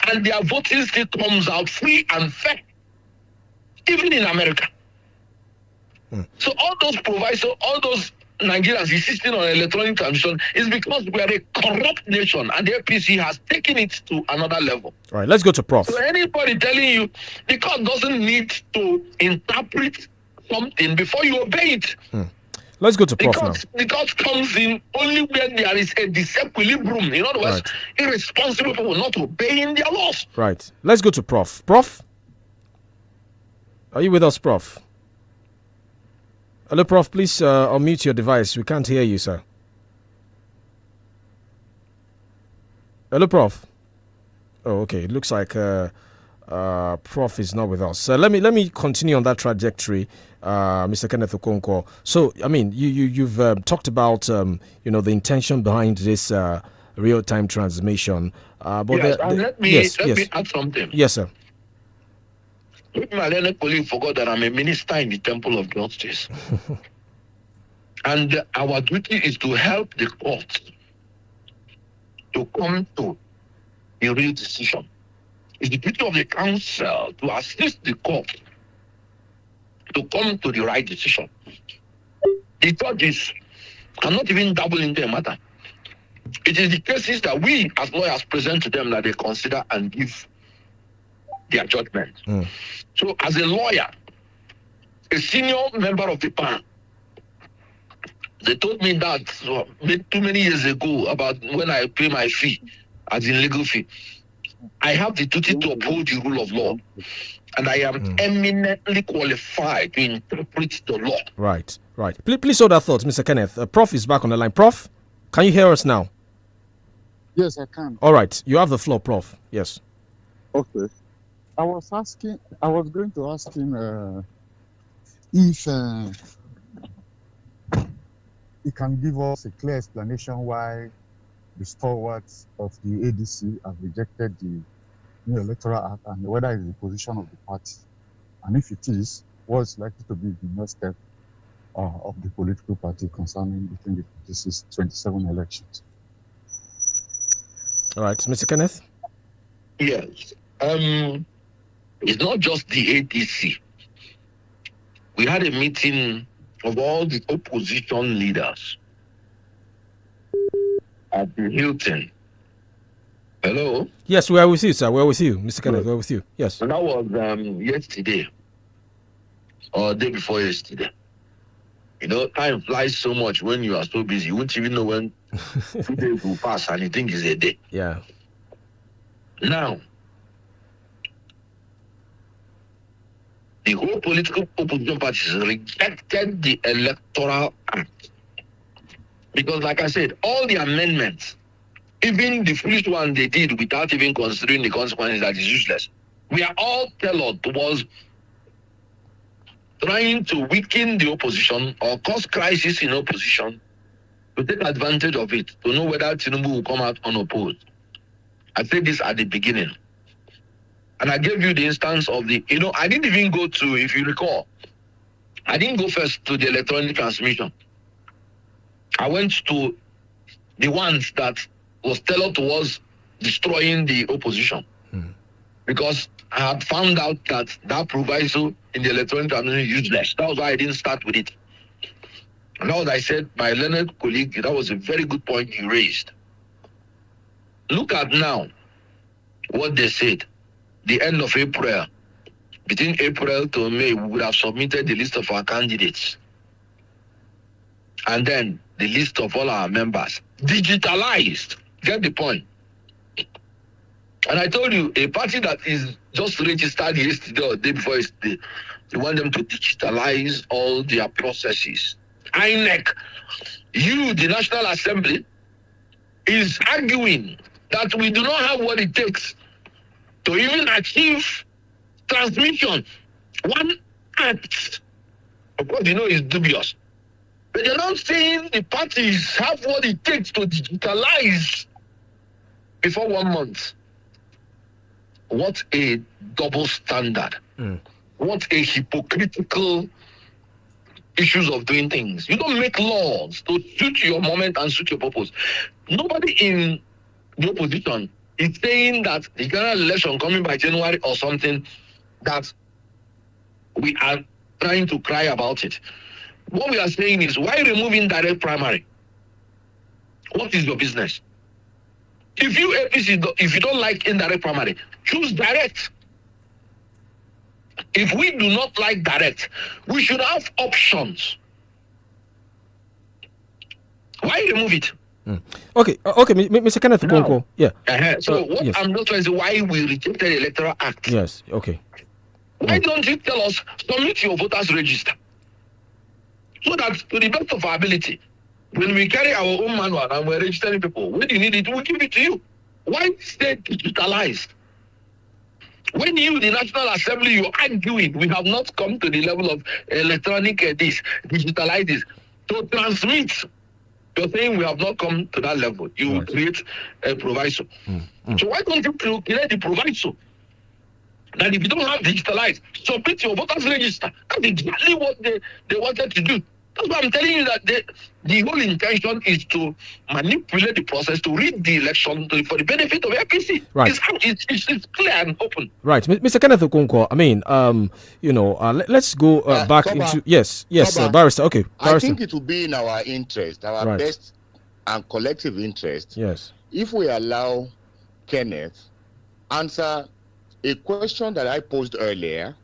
Speaker 2: and their voting still comes out free and fair, even in America. So all those proviso, all those Nigerians insisting on electronic transmission is because we are a corrupt nation, and the APC has taken it to another level.
Speaker 1: All right, let's go to Prof.
Speaker 2: So anybody telling you the court doesn't need to interpret something before you obey it.
Speaker 1: Let's go to Prof now.
Speaker 2: The court comes in only when there is a disequilibrium. In other words, irresponsible people not obeying their laws.
Speaker 1: Right. Let's go to Prof. Prof? Are you with us, Prof? Hello, Prof. Please unmute your device. We can't hear you, sir. Hello, Prof. Oh, okay. It looks like Prof is not with us. Let me continue on that trajectory, Mr. Kenneth Okonkwo. So, I mean, you've talked about the intention behind this real-time transmission. But
Speaker 2: yes, let me add something.
Speaker 1: Yes, sir.
Speaker 2: My colleague forgot that I'm a minister in the Temple of Justice. And our duty is to help the court to come to a real decision. It's the duty of the council to assist the court to come to the right decision. The judges cannot even dabble in their matter. It is the cases that we as lawyers present to them that they consider and give their judgment. So as a lawyer, a senior member of the panel, they told me that too many years ago about when I pay my fee, as in legal fee. I have the duty to uphold the rule of law, and I am eminently qualified to interpret the law.
Speaker 1: Right. Please hold that thought, Mr. Kenneth. Prof is back on the line. Prof? Can you hear us now?
Speaker 18: Yes, I can.
Speaker 1: All right, you have the floor, Prof. Yes.
Speaker 18: Okay. I was going to ask him if he can give us a clear explanation why the stalwarts of the ADC have rejected the new electoral act and whether it's the position of the party. And if it is, what's likely to be the next step of the political party concerning the 2027 elections?
Speaker 1: All right, Mr. Kenneth?
Speaker 2: Yes. It's not just the ADC. We had a meeting of all the opposition leaders at the Hilton. Hello?
Speaker 1: Yes, we are with you, sir. We're with you, Mr. Kenneth. We're with you. Yes.
Speaker 2: And that was yesterday or day before yesterday. You know, time flies so much when you are so busy. You won't even know when 2 days will pass and you think it's a day.
Speaker 1: Yeah.
Speaker 2: Now, the whole political opposition parties rejected the Electoral Act. Because, like I said, all the amendments, even the foolish one they did without even considering the consequences, that is useless. We are all tailored towards trying to weaken the opposition or cause crisis in opposition to take advantage of it, to know whether Tinubu will come out unopposed. I said this at the beginning. And I gave you the instance of the, I didn't even go to, if you recall, I didn't go first to the electronic transmission. I went to the ones that was tailored towards destroying the opposition. Because I had found out that proviso in the electronic transmission is useless. That was why I didn't start with it. And that was, I said, my learned colleague, that was a very good point you raised. Look at now what they said. The end of April, between April to May, we would have submitted the list of our candidates. And then the list of all our members. Digitalized. Get the point. And I told you, a party that is just registered yesterday or the day before yesterday, they want them to digitalize all their processes. INEC, the National Assembly, is arguing that we do not have what it takes to even achieve transmission. One act, of course, is dubious. But they're not saying the parties have what it takes to digitalize before 1 month. What a double standard. What a hypocritical issues of doing things. You don't make laws to suit your moment and suit your purpose. Nobody in the opposition is saying that the general election coming by January or something, that we are trying to cry about it. What we are saying is, why removing direct primary? What is your business? If you APC, if you don't like indirect primary, choose direct. If we do not like direct, we should have options. Why remove it?
Speaker 1: Okay, Mr. Kenneth Okonkwo. Yeah.
Speaker 2: So what
Speaker 1: yes.
Speaker 2: I'm not trying to say why we rejected the Electoral Act.
Speaker 1: Yes. Okay.
Speaker 2: Why don't you tell us, submit your voters register, so that to the best of our ability, when we carry our own manual and we're registering people, when you need it, we'll give it to you. Why stay digitalized? When you, the National Assembly, you're arguing, we have not come to the level of electronic digitalize this. To transmit, you're saying we have not come to that level. You will create a proviso. So why don't you create the proviso? That if you don't have digitalized, submit your voters register. That's exactly what they wanted to do. That's why I'm telling you that the whole intention is to manipulate the process, to rig the election for the benefit of APC.
Speaker 1: Right.
Speaker 2: It's clear and open.
Speaker 1: Right. Mr. Kenneth Okonkwo, I mean, let's go back
Speaker 17: Toba,
Speaker 1: into... Yes,
Speaker 17: Toba,
Speaker 1: Barrister. Okay, Barrister.
Speaker 17: I think it will be in our interest, our best and collective interest,
Speaker 1: yes,
Speaker 17: if we allow Kenneth answer a question that I posed earlier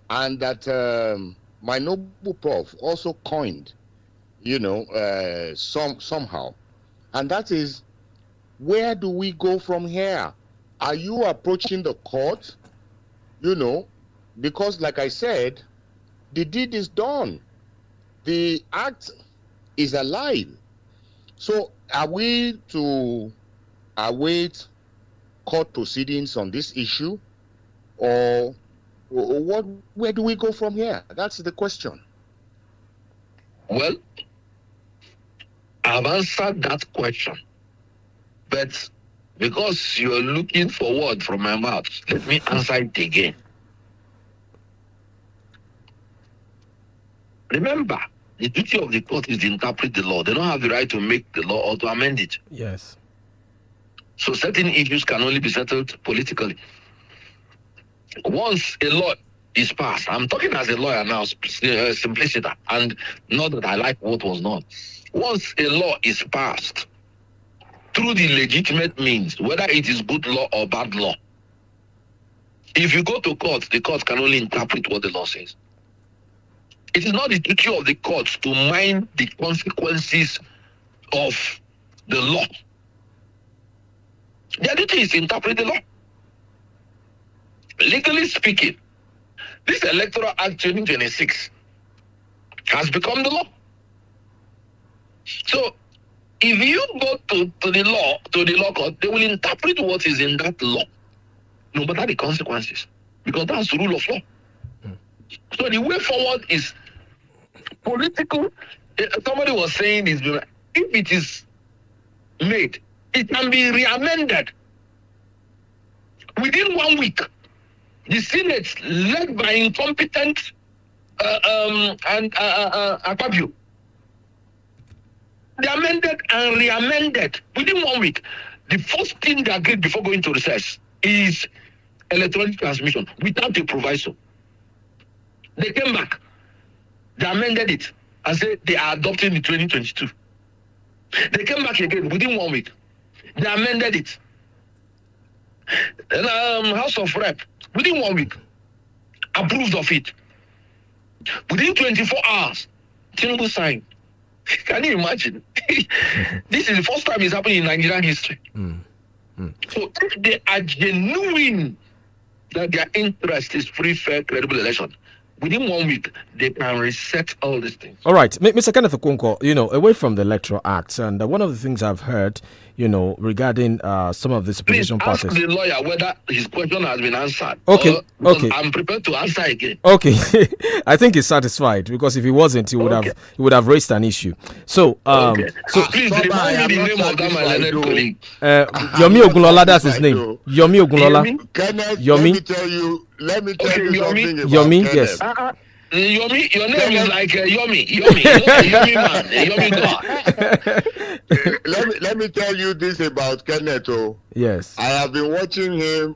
Speaker 17: and that my noble prof also coined, somehow. And that is, where do we go from here? Are you approaching the court? Because like I said, the deed is done. The act is alive. So are we to await court proceedings on this issue, or what? Where do we go from here? That's the question.
Speaker 2: Well, I've answered that question, but because you're looking for word from my mouth, let me answer it again. Remember, the duty of the court is to interpret the law. They don't have the right to make the law or to amend it.
Speaker 1: Yes. So
Speaker 2: certain issues can only be settled politically. Once a law is passed, I'm talking as a lawyer now, simplicity, and not that I like what was not. Once a law is passed through the legitimate means, whether it is good law or bad law, if you go to court, the court can only interpret what the law says. It is not the duty of the courts to mind the consequences of the law. Their duty is to interpret the law. Legally speaking, this Electoral Act 2026 has become the law. So, if you go to the law court, they will interpret what is in that law, no matter the consequences, because that's the rule of law. So the way forward is political. Somebody was saying this, if it is made, it can be re-amended within 1 week. The Senate, led by incompetent Akpabio, they amended and re-amended within 1 week. The first thing they agreed before going to recess is electronic transmission without a proviso. They came back, they amended it and said they are adopting the 2022. They came back again within 1 week. They amended it. And House of Rep, within 1 week, approved of it. Within 24 hours, Tinubu signed. Can you imagine? This is the first time it's happening in Nigerian history. So if they are genuine that their interest is free, fair, credible election, within 1 week, they can reset all these things.
Speaker 1: All right, Mr. Kenneth Okonkwo, away from the Electoral Act, and one of the things I've heard, regarding some of the opposition parties.
Speaker 2: Ask the lawyer whether his question has been answered.
Speaker 1: Okay, okay.
Speaker 2: I'm prepared to answer again.
Speaker 1: Okay, I think he's satisfied, because if he wasn't, he would have raised an issue. So,
Speaker 2: please remind me the name of that my learned colleague.
Speaker 1: Yomi Ogunlola, that's his name. Yomi Ogunlola.
Speaker 17: Kenneth,
Speaker 1: Yomi.
Speaker 17: Let me tell you something about
Speaker 1: Yomi,
Speaker 17: Kenneth.
Speaker 1: yes.
Speaker 2: Yomi, your name is like Yomi. Yomi man, Yomi God.
Speaker 17: Let me tell you this about Kenneth.
Speaker 1: Yes.
Speaker 17: I have been watching him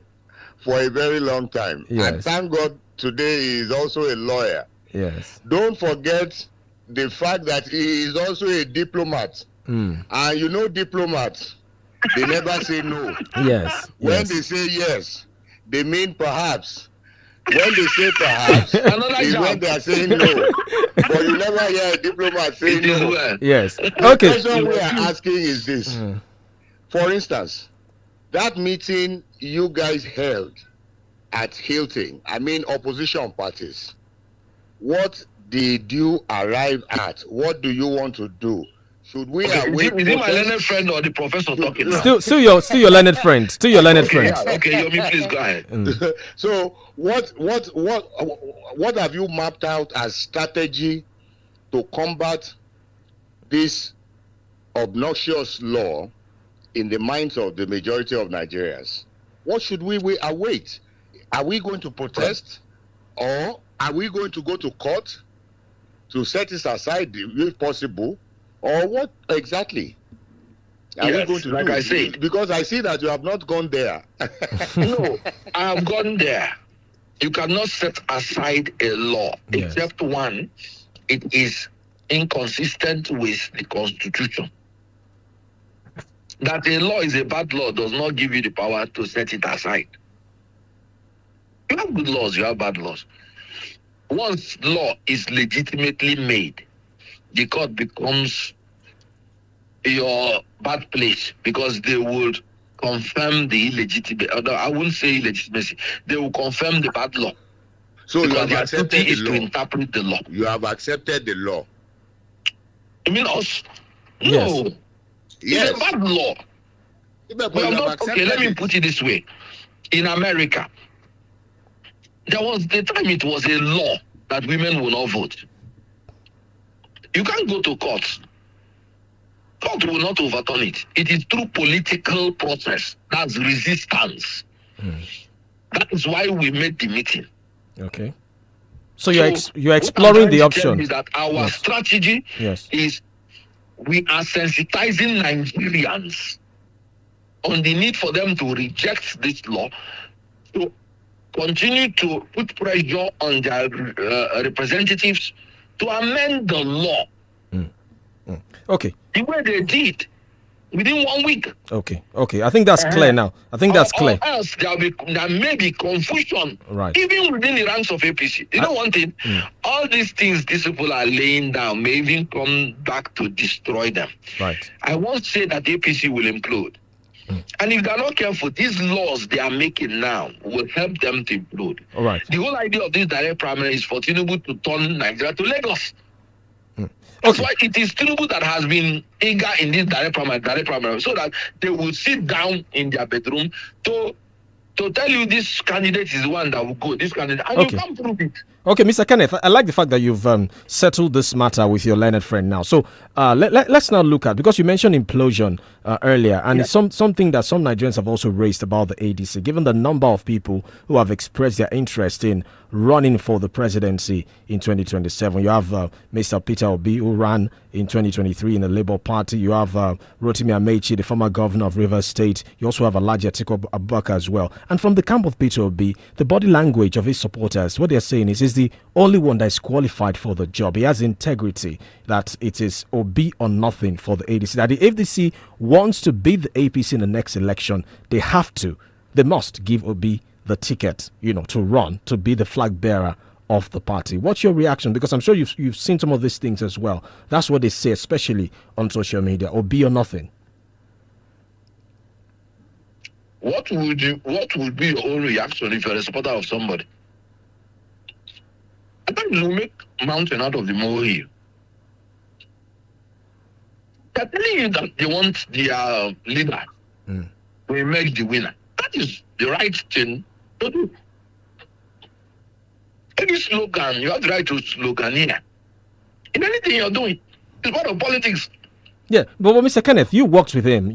Speaker 17: for a very long time.
Speaker 1: Yes.
Speaker 17: And thank God today he is also a lawyer.
Speaker 1: Yes.
Speaker 17: Don't forget the fact that he is also a diplomat. And diplomats, they never say no.
Speaker 1: Yes.
Speaker 17: When they say yes, they mean perhaps. When they say perhaps, is when they are saying no. But you never hear a diplomat say no.
Speaker 1: Yes.
Speaker 17: The
Speaker 1: Okay.
Speaker 17: question we are asking is this. For instance, that meeting you guys held at Hilton, opposition parties, what did you arrive at? What do you want to do? Should we await?
Speaker 2: Is it my learned friend or the professor talking now?
Speaker 1: Still your learned friend. Still your learned friend.
Speaker 2: Okay, Yomi, please go ahead.
Speaker 17: So what have you mapped out as strategy to combat this obnoxious law in the minds of the majority of Nigerians? What should we await? Are we going to protest, or are we going to go to court to set this aside if possible? Or what exactly are we going to do?
Speaker 2: I said.
Speaker 17: Because I see that you have not gone there.
Speaker 2: No, I have gone there. You cannot set aside a law, except one, it is inconsistent with the Constitution. That a law is a bad law does not give you the power to set it aside. You have good laws, you have bad laws. Once law is legitimately made, the court becomes your bad place, because they would confirm the illegitimacy. I wouldn't say illegitimacy. They will confirm the bad law.
Speaker 17: So
Speaker 2: because
Speaker 17: you have
Speaker 2: their
Speaker 17: accepted
Speaker 2: duty
Speaker 17: the
Speaker 2: is
Speaker 17: law.
Speaker 2: to interpret the law.
Speaker 17: You have accepted the law.
Speaker 2: You mean us?
Speaker 1: Yes.
Speaker 2: No.
Speaker 17: Yes.
Speaker 2: It's a bad law. Okay, let me put it this way. In America, there was the time it was a law that women will not vote. You can't go to court. Court will not overturn it. It is through political process. That's resistance. That is why we made the meeting.
Speaker 1: Okay. So you're exploring the option.
Speaker 2: Is that our strategy is we are sensitizing Nigerians on the need for them to reject this law, to continue to put pressure on their representatives to amend the law.
Speaker 1: Okay.
Speaker 2: The way they did within 1 week.
Speaker 1: Okay. I think that's clear now. I think that's clear.
Speaker 2: Or else there may be confusion, even within the ranks of APC. You know one thing? All these things these people are laying down may even come back to destroy them.
Speaker 1: Right.
Speaker 2: I won't say that APC will implode. And if they're not careful, these laws they are making now will help them to implode.
Speaker 1: All right.
Speaker 2: The whole idea of this direct primary is for Tinubu to turn Nigeria to Lagos. That's why it is Tinubu that has been eager in this direct primary, so that they will sit down in their bedroom to tell you this candidate is the one that will go, this candidate, and you can't prove it.
Speaker 1: Okay, Mr. Kenneth, I like the fact that you've settled this matter with your learned friend now. So let's now look at, because you mentioned implosion earlier, and it's something that some Nigerians have also raised about the ADC, given the number of people who have expressed their interest in running for the presidency in 2027. You have Mr. Peter Obi, who ran in 2023 in the Labour Party. You have Rotimi Amechi, the former governor of Rivers State. You also have Alhaji Atiku Abubakar as well. And from the camp of Peter Obi, the body language of his supporters, what they're saying is the only one that is qualified for the job. He has integrity, that it is Obi or nothing for the ADC. That the FDC wants to beat the APC in the next election, they must give Obi the ticket, to run, to be the flag bearer of the party. What's your reaction? Because I'm sure you've seen some of these things as well. That's what they say, especially on social media, Obi or nothing.
Speaker 2: What would be your own reaction if you're a supporter of somebody? I think you make mountain out of the molehill. They're telling you that they want their leader to emerge the winner. That is the right thing to do. Any slogan, you have the right to slogan here. In anything you're doing, it's part of politics.
Speaker 1: Yeah, but Mr. Kenneth, you worked with him,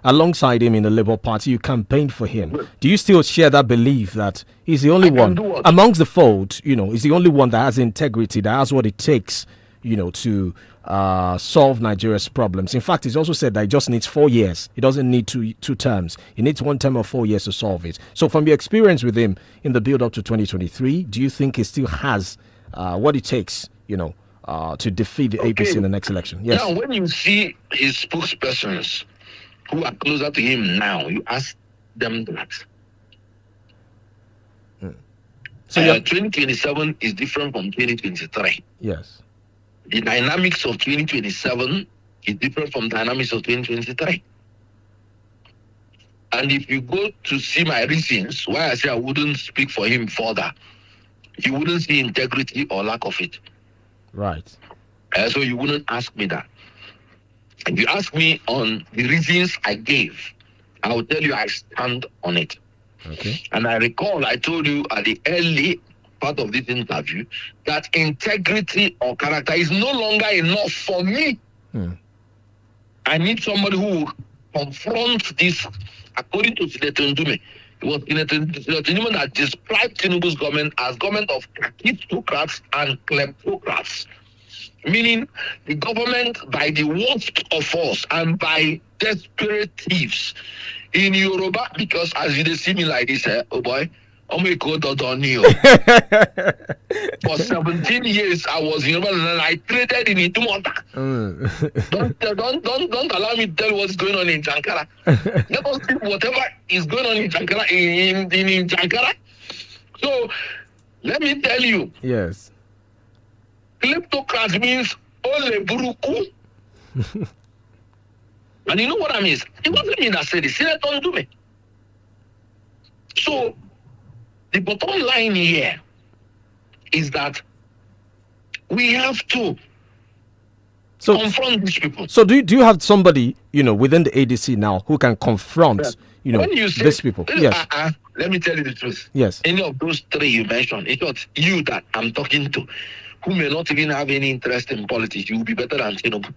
Speaker 1: alongside him in the Labour Party. You campaigned for him. Do you still share that belief that he's the only one amongst the fold, he's the only one that has integrity, that has what it takes, to solve Nigeria's problems? In fact, he's also said that he just needs 4 years. He doesn't need two terms. He needs 1 term of 4 years to solve it. So from your experience with him in the build-up to 2023, do you think he still has what it takes, to defeat the APC in the next election? Yes.
Speaker 2: Now, when you see his spokespersons who are closer to him now, you ask them that. So 2027 is different from 2023.
Speaker 1: Yes.
Speaker 2: The dynamics of 2027 is different from dynamics of 2023. And if you go to see my reasons why I say I wouldn't speak for him further, you wouldn't see integrity or lack of it.
Speaker 1: Right.
Speaker 2: So you wouldn't ask me that. If you ask me on the reasons I gave, I will tell you I stand on it.
Speaker 1: Okay.
Speaker 2: And I recall I told you at the early part of this interview that integrity or character is no longer enough for me. I need somebody who will confront this. According to Senator Ndume, it was Senator Ndume that described Tinubu's government as government of aristocrats and kleptocrats, meaning the government by the worst of us and by desperate thieves. In Yoruba, because as you see me like this, oh boy, for 17 years I was in Yoruba and I traded in Itumota. Don't allow me to tell you what's going on in Jankara. Let us see whatever is going on in Jankara in Jankara. So let me tell you.
Speaker 1: Yes.
Speaker 2: Kleptocrats means ole buruku. And you know what I mean? It wasn't me that said it. Senator Ndume. So the bottom line here is that we have to confront these people.
Speaker 1: So do you have somebody, within the ADC now who can confront,
Speaker 2: When you say,
Speaker 1: these people? Yes.
Speaker 2: Let me tell you the truth.
Speaker 1: Yes.
Speaker 2: Any of those three you mentioned, it's not you that I'm talking to, who may not even have any interest in politics. You will be better than Tinubu.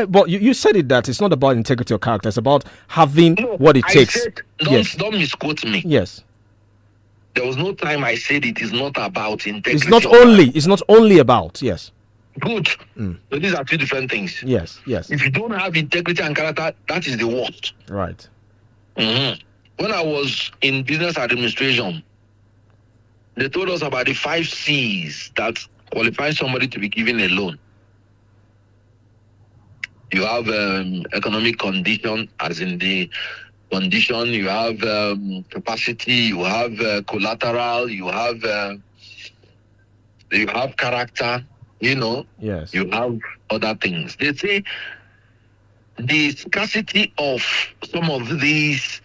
Speaker 1: But you said it that it's not about integrity or character. It's about having what it takes.
Speaker 2: Said,
Speaker 1: yes.
Speaker 2: Don't misquote me.
Speaker 1: Yes.
Speaker 2: There was no time I said it is not about integrity.
Speaker 1: It's not only about. Yes.
Speaker 2: Good. So these are two different things.
Speaker 1: Yes. Yes.
Speaker 2: If you don't have integrity and character, that is the worst.
Speaker 1: Right.
Speaker 2: Mm-hmm. When I was in business administration, they told us about the 5 C's that qualify somebody to be given a loan. You have economic condition, as in the condition. You have capacity. You have collateral. You have character.
Speaker 1: Yes.
Speaker 2: You have other things. They say the scarcity of some of these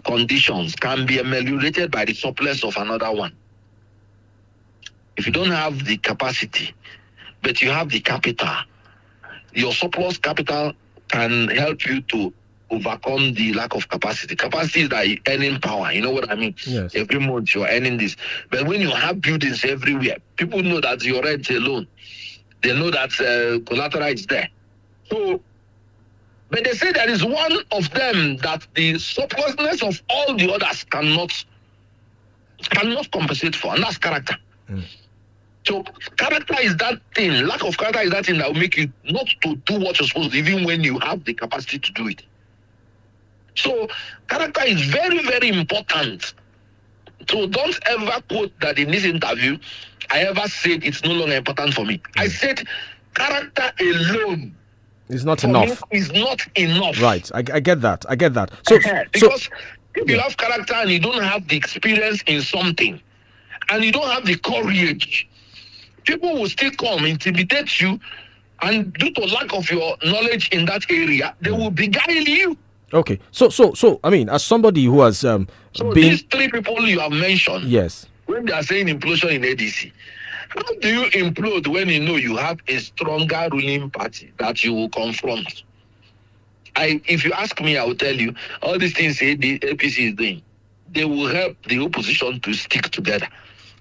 Speaker 2: conditions can be ameliorated by the surplus of another one. If you don't have the capacity, but you have the capital, your surplus capital can help you to overcome the lack of capacity. Capacity is like earning power. You know what I mean?
Speaker 1: Yes.
Speaker 2: Every month you're earning this. But when you have buildings everywhere, people know that your rent alone, they know that collateral is there. So, but they say there is one of them that the surplusness of all the others cannot compensate for, and that's character. So character is that thing. Lack of character is that thing that will make you not to do what you're supposed to, even when you have the capacity to do it. So character is very, very important. So don't ever quote that in this interview I ever said it's no longer important for me. I said character alone
Speaker 1: is not enough.
Speaker 2: Is not enough.
Speaker 1: Right. I get that. So
Speaker 2: because if you have character and you don't have the experience in something, and you don't have the courage, people will still come, intimidate you, and due to lack of your knowledge in that area, they will beguile you.
Speaker 1: Okay. So I mean, as somebody who has
Speaker 2: these 3 people you have mentioned,
Speaker 1: yes,
Speaker 2: when they are saying implosion in ADC, how do you implode when you know you have a stronger ruling party that you will confront? If you ask me, I will tell you all these things the APC is doing. They will help the opposition to stick together.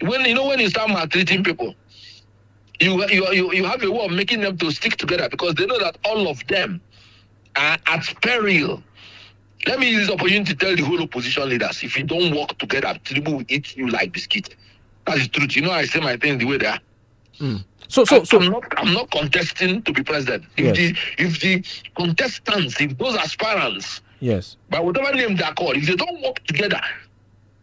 Speaker 2: When you start maltreating people, you have a way of making them to stick together because they know that all of them are at peril. Let me use this opportunity to tell the whole opposition leaders: if you don't work together, Tinubu will eat you like biscuit. That's the truth. I say my things the way they are.
Speaker 1: So
Speaker 2: I'm not contesting to be president. If the contestants, if those aspirants,
Speaker 1: yes,
Speaker 2: by whatever name they are called, if they don't work together,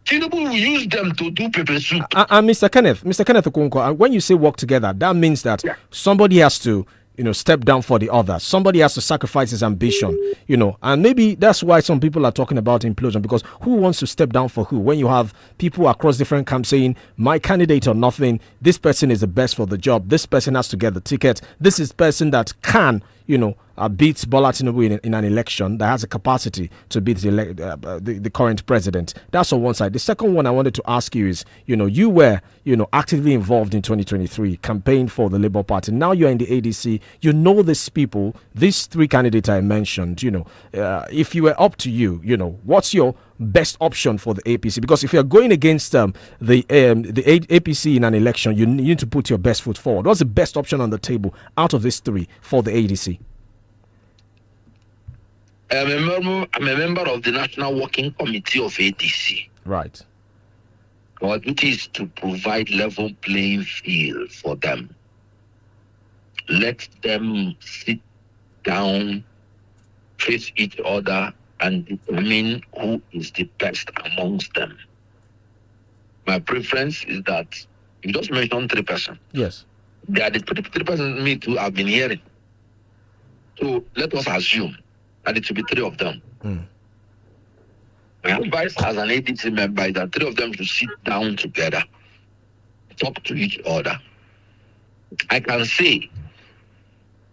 Speaker 2: Tinubu will use them to do pepper soup.
Speaker 1: Mr. Kenneth Okonkwo, when you say work together, that means that somebody has to step down for the other. Somebody has to sacrifice his ambition, and maybe that's why some people are talking about implosion, because who wants to step down for who? When you have people across different camps saying, my candidate or nothing, this person is the best for the job, this person has to get the ticket, this is person that can, beat Bola Tinubu in an election, that has a capacity to beat the current president. That's on one side. The second one I wanted to ask you is, you were, actively involved in 2023, campaign for the Labour Party. Now you're in the ADC. You know these people, these 3 candidates I mentioned. If you were up to you, what's your best option for the APC? Because if you're going against the APC in an election, you need to put your best foot forward. What's the best option on the table out of these 3 for the ADC?
Speaker 2: I'm a member of the National Working Committee of ADC.
Speaker 1: Right.
Speaker 2: Our duty is to provide level playing field for them. Let them sit down, face each other, and determine who is the best amongst them. My preference is that you just mentioned 3 persons.
Speaker 1: Yes.
Speaker 2: They are the 3 persons me too have been hearing. So let us assume that it should be 3 of them. My advice as an ADC member is that 3 of them should sit down together, talk to each other. I can say,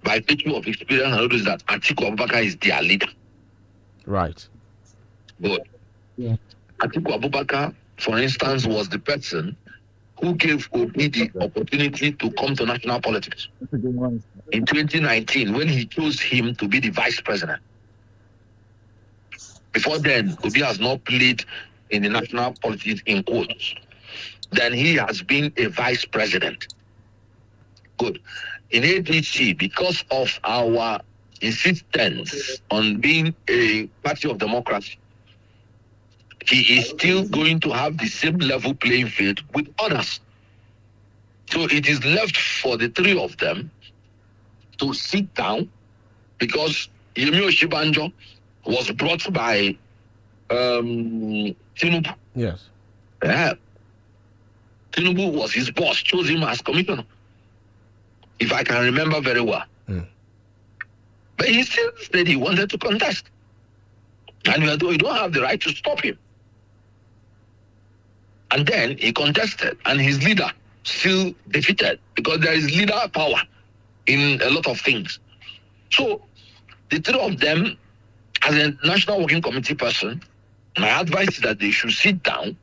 Speaker 2: by virtue of experience, I notice that Atiku Abubakar is their leader.
Speaker 1: Right.
Speaker 2: But Atiku Abubakar, for instance, was the person who gave Obi the opportunity to come to national politics in 2019 when he chose him to be the vice president. Before then, Obi has not played in the national politics in quotes. Then he has been a vice president. Good. In ADC, because of our insistence on being a party of democracy, he is still going to have the same level playing field with others. So it is left for the three of them to sit down, because Yemi Oshibanjo was brought by Tinubu.
Speaker 1: Yes.
Speaker 2: Yeah. Tinubu was his boss, chose him as commissioner, if I can remember very well. But he still said he wanted to contest. And you don't have the right to stop him. And then he contested, and his leader still defeated, because there is leader power in a lot of things. So the three of them, as a National Working Committee person, my advice is that they should sit down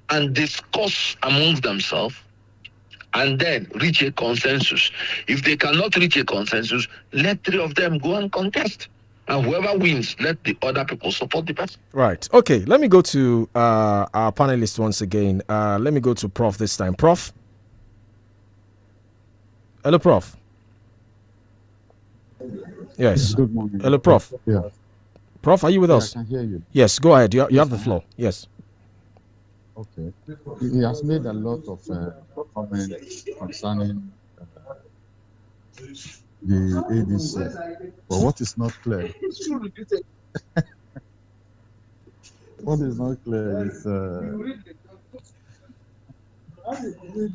Speaker 2: and discuss amongst themselves and then reach a consensus. If they cannot reach a consensus, let three of them go and contest. And whoever wins, let the other people support the person.
Speaker 1: Right. Okay, let me go to our panelists once again. Let me go to Prof this time. Prof? Hello, Prof. Yes.
Speaker 18: Good morning.
Speaker 1: Hello, Prof.
Speaker 18: Yeah.
Speaker 1: Prof, are you with us?
Speaker 18: I can hear you.
Speaker 1: Yes, go ahead. You have the floor. Yes.
Speaker 18: Okay. He has made a lot of comments concerning the ADC. But what is not clear? What is not clear is.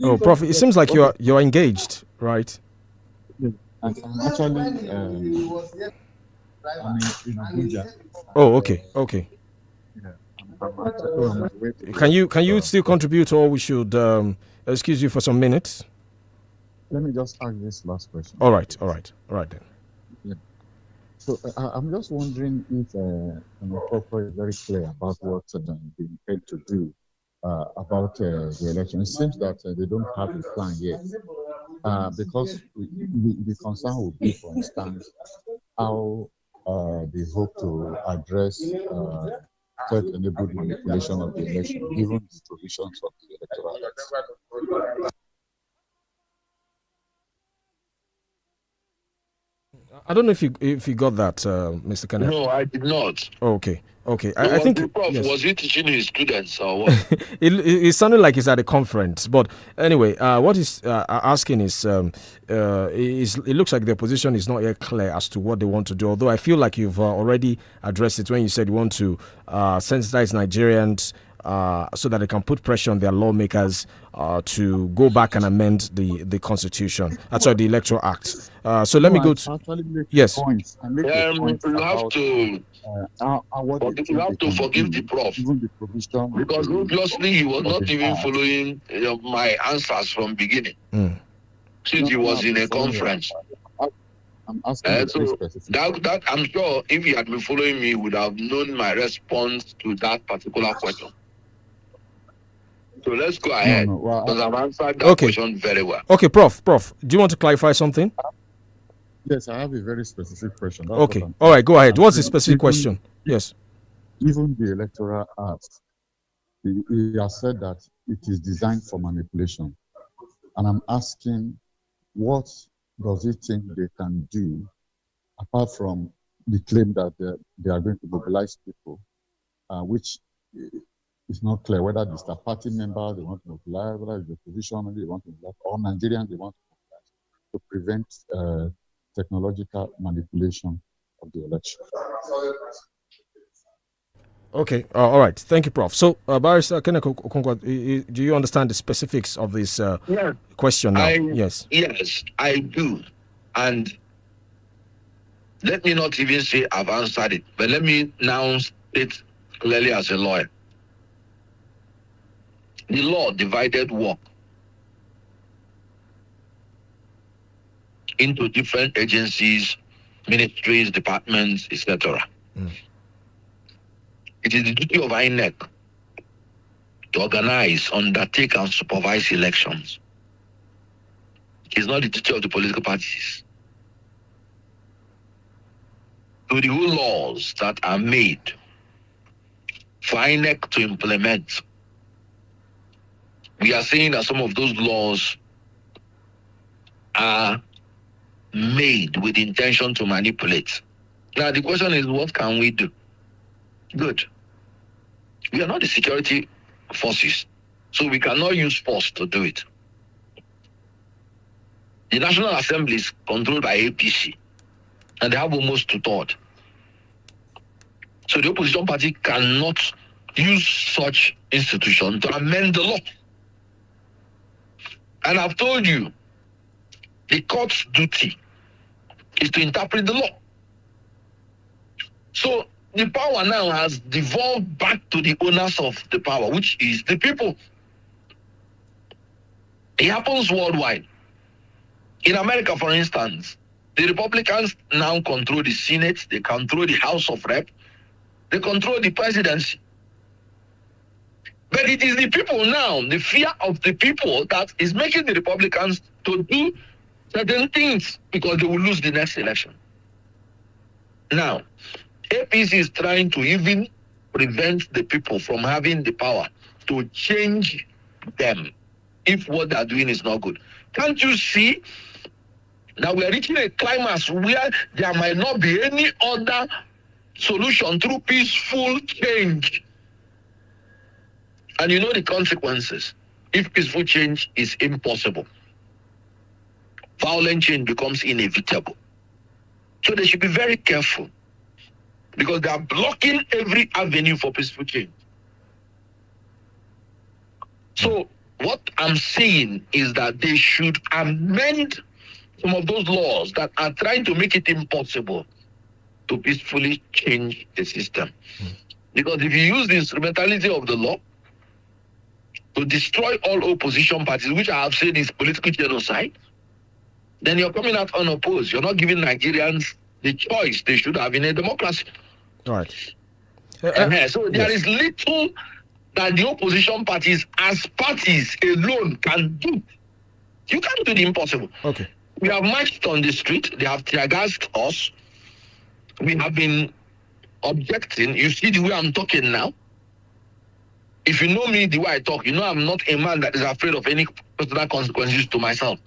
Speaker 1: Oh, Prof, it seems like you're engaged, right?
Speaker 18: I'm actually in Abuja.
Speaker 1: Oh, okay. Can you still contribute, or we should excuse you for some minutes?
Speaker 18: Let me just ask this last question.
Speaker 1: All right then.
Speaker 18: Yeah. So I'm just wondering if Proper is very clear about what they intend to do about the election. It seems that they don't have a plan yet, because the concern would be, for instance, how they hope to address tech-enabled manipulation of the election, given the provisions of the Electoral Act.
Speaker 1: I don't know if you got that, Mr. Kenneth.
Speaker 2: No, I did not.
Speaker 1: Oh, okay.
Speaker 2: I think
Speaker 1: yes.
Speaker 2: Was he teaching his students or what?
Speaker 1: it sounded like he's at a conference, but anyway, what he's asking is, it looks like their position is not yet clear as to what they want to do. Although I feel like you've already addressed it when you said you want to sensitize Nigerians so that they can put pressure on their lawmakers to go back and amend the Constitution. Sorry, the Electoral Act. So let me go to yes.
Speaker 2: You have to forgive the prof, because obviously he was not even following my answers from beginning, since he was in a conference.
Speaker 18: I'm asking
Speaker 2: so that I'm sure if he had been following me, he would have known my response to that particular question. So let's go ahead, because I've answered that question very well.
Speaker 1: Okay, Prof, do you want to clarify something?
Speaker 18: Yes, I have a very specific question. That's
Speaker 1: okay, all right, go ahead. What's the specific question? Yes.
Speaker 18: Even the Electoral Act, he has said that it is designed for manipulation. And I'm asking, what does he think they can do, apart from the claim that they are going to mobilize people, which is not clear whether it's the party members they want to mobilize, whether it's the opposition they want to mobilize, or Nigerians they want to mobilize to prevent technological manipulation of the election.
Speaker 1: Okay, all right. Thank you, Prof. So, Barrister 𝐾𝐈𝐒 𝐂𝐿, do you understand the specifics of this question now? Yes,
Speaker 2: I do. And let me not even say I've answered it, but let me now state clearly as a lawyer. The law divided work into different agencies, ministries, departments, etc. It is the duty of INEC to organize, undertake, and supervise elections. It's not the duty of the political parties. So the whole laws that are made for INEC to implement, we are saying that some of those laws are made with intention to manipulate. Now the question is, what can we do? Good. We are not the security forces, so we cannot use force to do it. The National Assembly is controlled by APC, and they have almost 2/3. So the opposition party cannot use such institution to amend the law. And I've told you, the court's duty is to interpret the law. So the power now has devolved back to the owners of the power, which is the people. It happens worldwide. In America, for instance, the Republicans now control the Senate, they control the House of Rep, they control the presidency. But it is the people now, the fear of the people, that is making the Republicans to do certain things because they will lose the next election. Now, APC is trying to even prevent the people from having the power to change them if what they are doing is not good. Can't you see that we are reaching a climax where there might not be any other solution through peaceful change? And you know the consequences. If peaceful change is impossible, violent change becomes inevitable. So they should be very careful, because they are blocking every avenue for peaceful change. So what I'm saying is that they should amend some of those laws that are trying to make it impossible to peacefully change the system. Because if you use the instrumentality of the law to destroy all opposition parties, which I have said is political genocide, then you're coming out unopposed. You're not giving Nigerians the choice they should have in a democracy.
Speaker 1: All right.
Speaker 2: So there is little that the opposition parties, as parties alone, can do. You can't do the impossible.
Speaker 1: Okay.
Speaker 2: We have marched on the street. They have tear gassed us. We have been objecting. You see the way I'm talking now? If you know me the way I talk, you know I'm not a man that is afraid of any personal consequences to myself.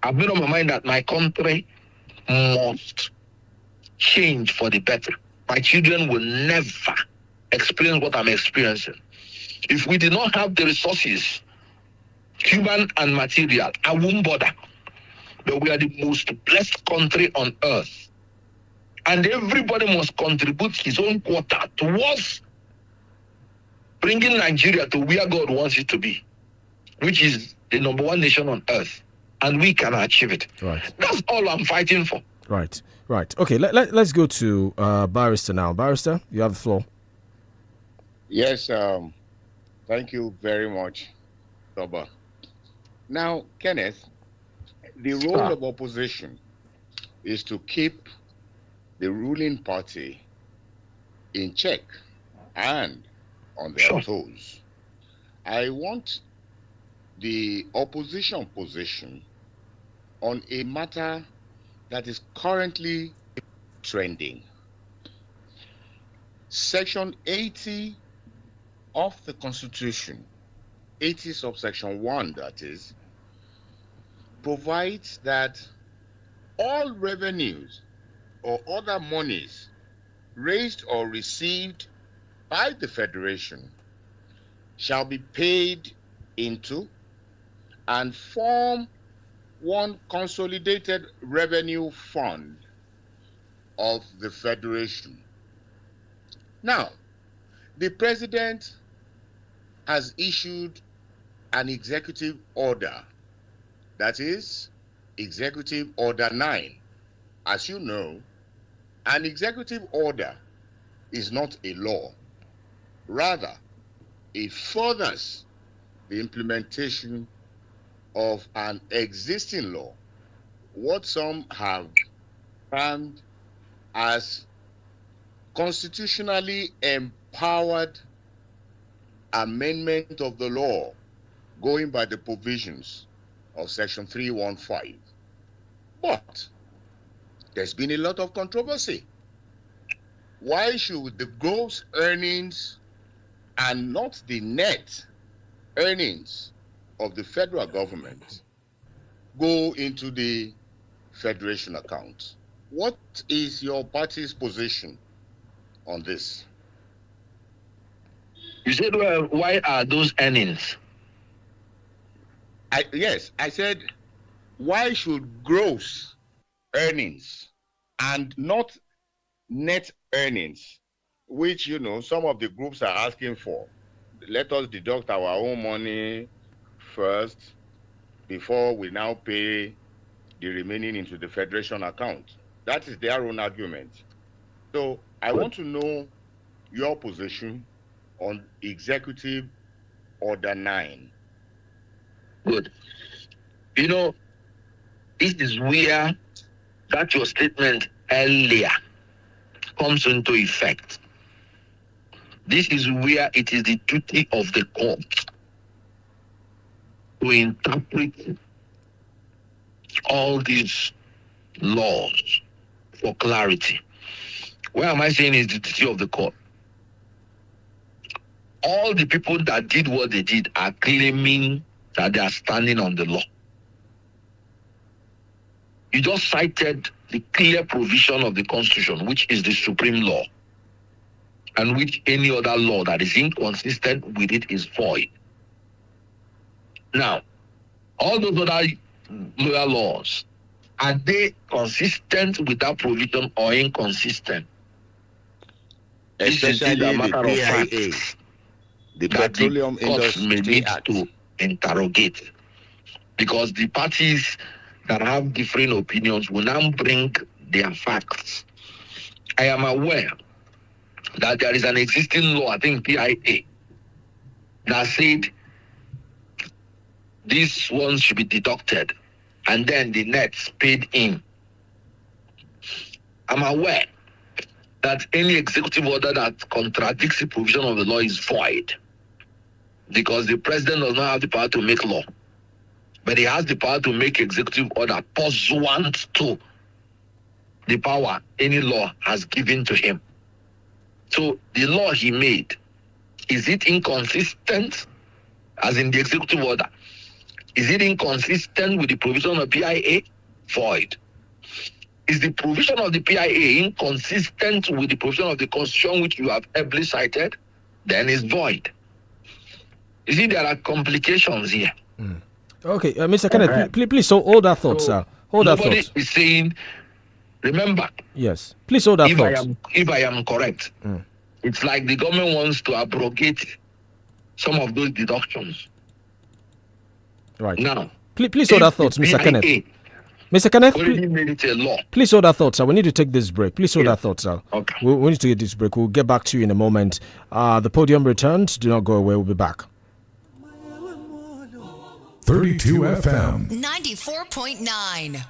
Speaker 2: I've made up my mind that my country must change for the better. My children will never experience what I'm experiencing. If we did not have the resources, human and material, I won't bother. But we are the most blessed country on earth. And everybody must contribute his own quota towards bringing Nigeria to where God wants it to be, which is the #1 nation on earth. And we can achieve it.
Speaker 1: Right.
Speaker 2: That's all I'm fighting for.
Speaker 1: Right. Okay, let's go to Barrister now. Barrister, you have the floor.
Speaker 17: Yes, thank you very much, Toba. Now, Kenneth, the role of opposition is to keep the ruling party in check and on their toes. I want the opposition position on a matter that is currently trending. Section 80 of the Constitution, 80 subsection 1 that is, provides that all revenues or other monies raised or received by the Federation shall be paid into and form one consolidated revenue fund of the Federation. Now, the President has issued an executive order, that is, Executive Order 9. As you know, an executive order is not a law. Rather, it furthers the implementation of an existing law, what some have termed as constitutionally empowered amendment of the law going by the provisions of Section 315. But there's been a lot of controversy. Why should the gross earnings and not the net earnings of the federal government go into the federation account? What is your party's position on this?
Speaker 2: You said, well, why are those earnings?
Speaker 17: Yes, I said, why should gross earnings and not net earnings, which, you know, some of the groups are asking for, let us deduct our own money first before we now pay the remaining into the federation account. That is their own argument. So I want to know your position on Executive Order 9.
Speaker 2: Good. You know, this is where that your statement earlier comes into effect. This is where it is the duty of the court to interpret all these laws for clarity. Where am I saying is the duty of the court? All the people that did what they did are claiming that they are standing on the law. You just cited the clear provision of the Constitution, which is the supreme law, and which any other law that is inconsistent with it is void. Now, all those other lower laws, are they consistent with that provision or inconsistent?
Speaker 17: Especially
Speaker 2: this is a matter
Speaker 17: the
Speaker 2: of
Speaker 17: PIA,
Speaker 2: fact
Speaker 17: the
Speaker 2: that
Speaker 17: Petroleum
Speaker 2: the courts may
Speaker 17: Industry
Speaker 2: need
Speaker 17: Act.
Speaker 2: to interrogate, because the parties that have different opinions will now bring their facts. I am aware that there is an existing law, I think PIA, that said these ones should be deducted and then the nets paid in. I'm aware that any executive order that contradicts the provision of the law is void, because the president does not have the power to make law, but he has the power to make executive order pursuant to the power any law has given to him. So the law he made, is it inconsistent, as in the executive order? Is it inconsistent with the provision of PIA? Void. Is the provision of the PIA inconsistent with the provision of the Constitution which you have ably cited? Then it's void. You see, there are complications here.
Speaker 1: Okay, Mr. Kenneth, please hold that thought, sir. Hold that thought.
Speaker 2: Nobody is saying, remember.
Speaker 1: Yes, please hold that thought.
Speaker 2: If I am correct, it's like the government wants to abrogate some of those deductions.
Speaker 1: Right.
Speaker 2: Now,
Speaker 1: please hold that thought, Mr. Kenneth. Mr. Kenneth,
Speaker 2: made it a law.
Speaker 1: Please hold that thought, sir. We need to take this break. Please hold that thought, sir.
Speaker 2: Okay.
Speaker 1: We need to get this break. We'll get back to you in a moment. The podium returns. Do not go away. We'll be back.
Speaker 13: 32 FM
Speaker 16: 94.9.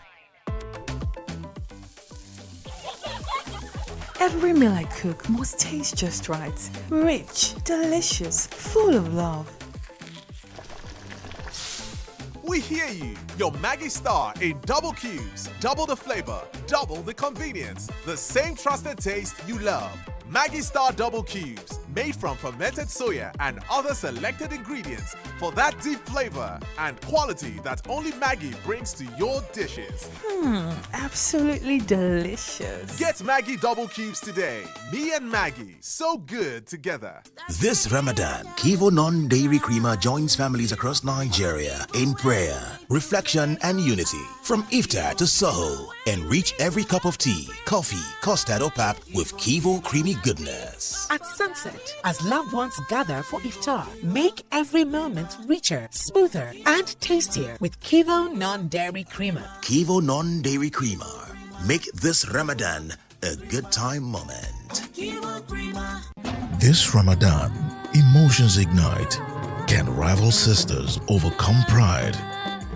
Speaker 5: Every meal I cook must taste just right. Rich, delicious, full of love.
Speaker 6: We hear you. Your Maggie Star in double cubes, double the flavor, double the convenience. The same trusted taste you love. Maggie Star Double Cubes, made from fermented soya and other selected ingredients for that deep flavor and quality that only Maggie brings to your dishes.
Speaker 5: Absolutely delicious.
Speaker 6: Get Maggie Double Cubes today. Me and Maggie, so good together.
Speaker 19: This Ramadan, Kivo Non-Dairy Creamer joins families across Nigeria in prayer, reflection and unity. From iftar to Soho, enrich every cup of tea, coffee, custard or pap with Kivo Creamy goodness.
Speaker 20: At sunset, as loved ones gather for iftar, make every moment richer, smoother and tastier with Kivo Non-Dairy Creamer.
Speaker 19: Kivo Non-Dairy Creamer. Make this Ramadan a good time moment.
Speaker 3: This Ramadan, emotions ignite. Can rival sisters overcome pride?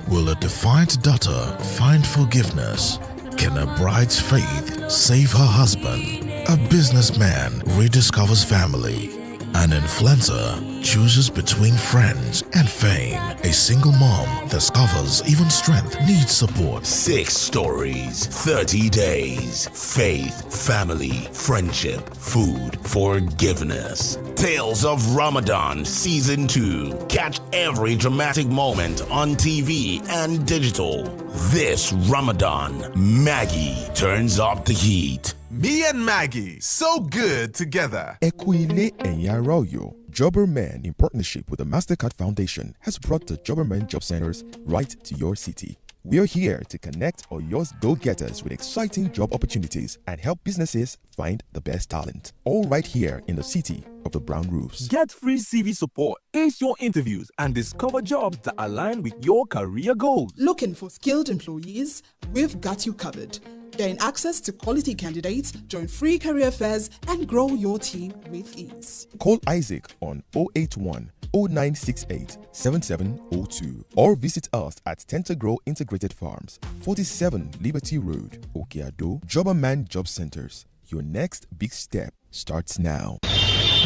Speaker 3: Will a defiant daughter find forgiveness? Can a bride's faith save her husband? A businessman rediscovers family. An influencer chooses between friends and fame. A single mom discovers even strength needs support.
Speaker 10: 6 stories, 30 days. Faith, family, friendship, food, forgiveness. Tales of Ramadan Season 2. Catch every dramatic moment on TV and digital. This Ramadan, Maggie turns up the heat.
Speaker 6: Me and Maggie, so good together.
Speaker 21: 𝐃𝐈𝐒 ẹ̀yin ará Ọ̀yọ́. Jobberman, in partnership with the MasterCard Foundation, has brought the Jobberman Job Centers right to your city. We are here to connect Oyo's go-getters with exciting job opportunities and help businesses find the best talent. All right here in the city of the brown roofs.
Speaker 22: Get free CV support, ace your interviews, and discover jobs that align with your career goals.
Speaker 23: Looking for skilled employees? We've got you covered. Gain access to quality candidates, join free career fairs, and grow your team with ease.
Speaker 21: Call Isaac on 081 0968 7702 or visit us at Tentergrow Integrated Farms, 47 Liberty Road, Okeado. Jobberman Job Centers. Your next big step starts now.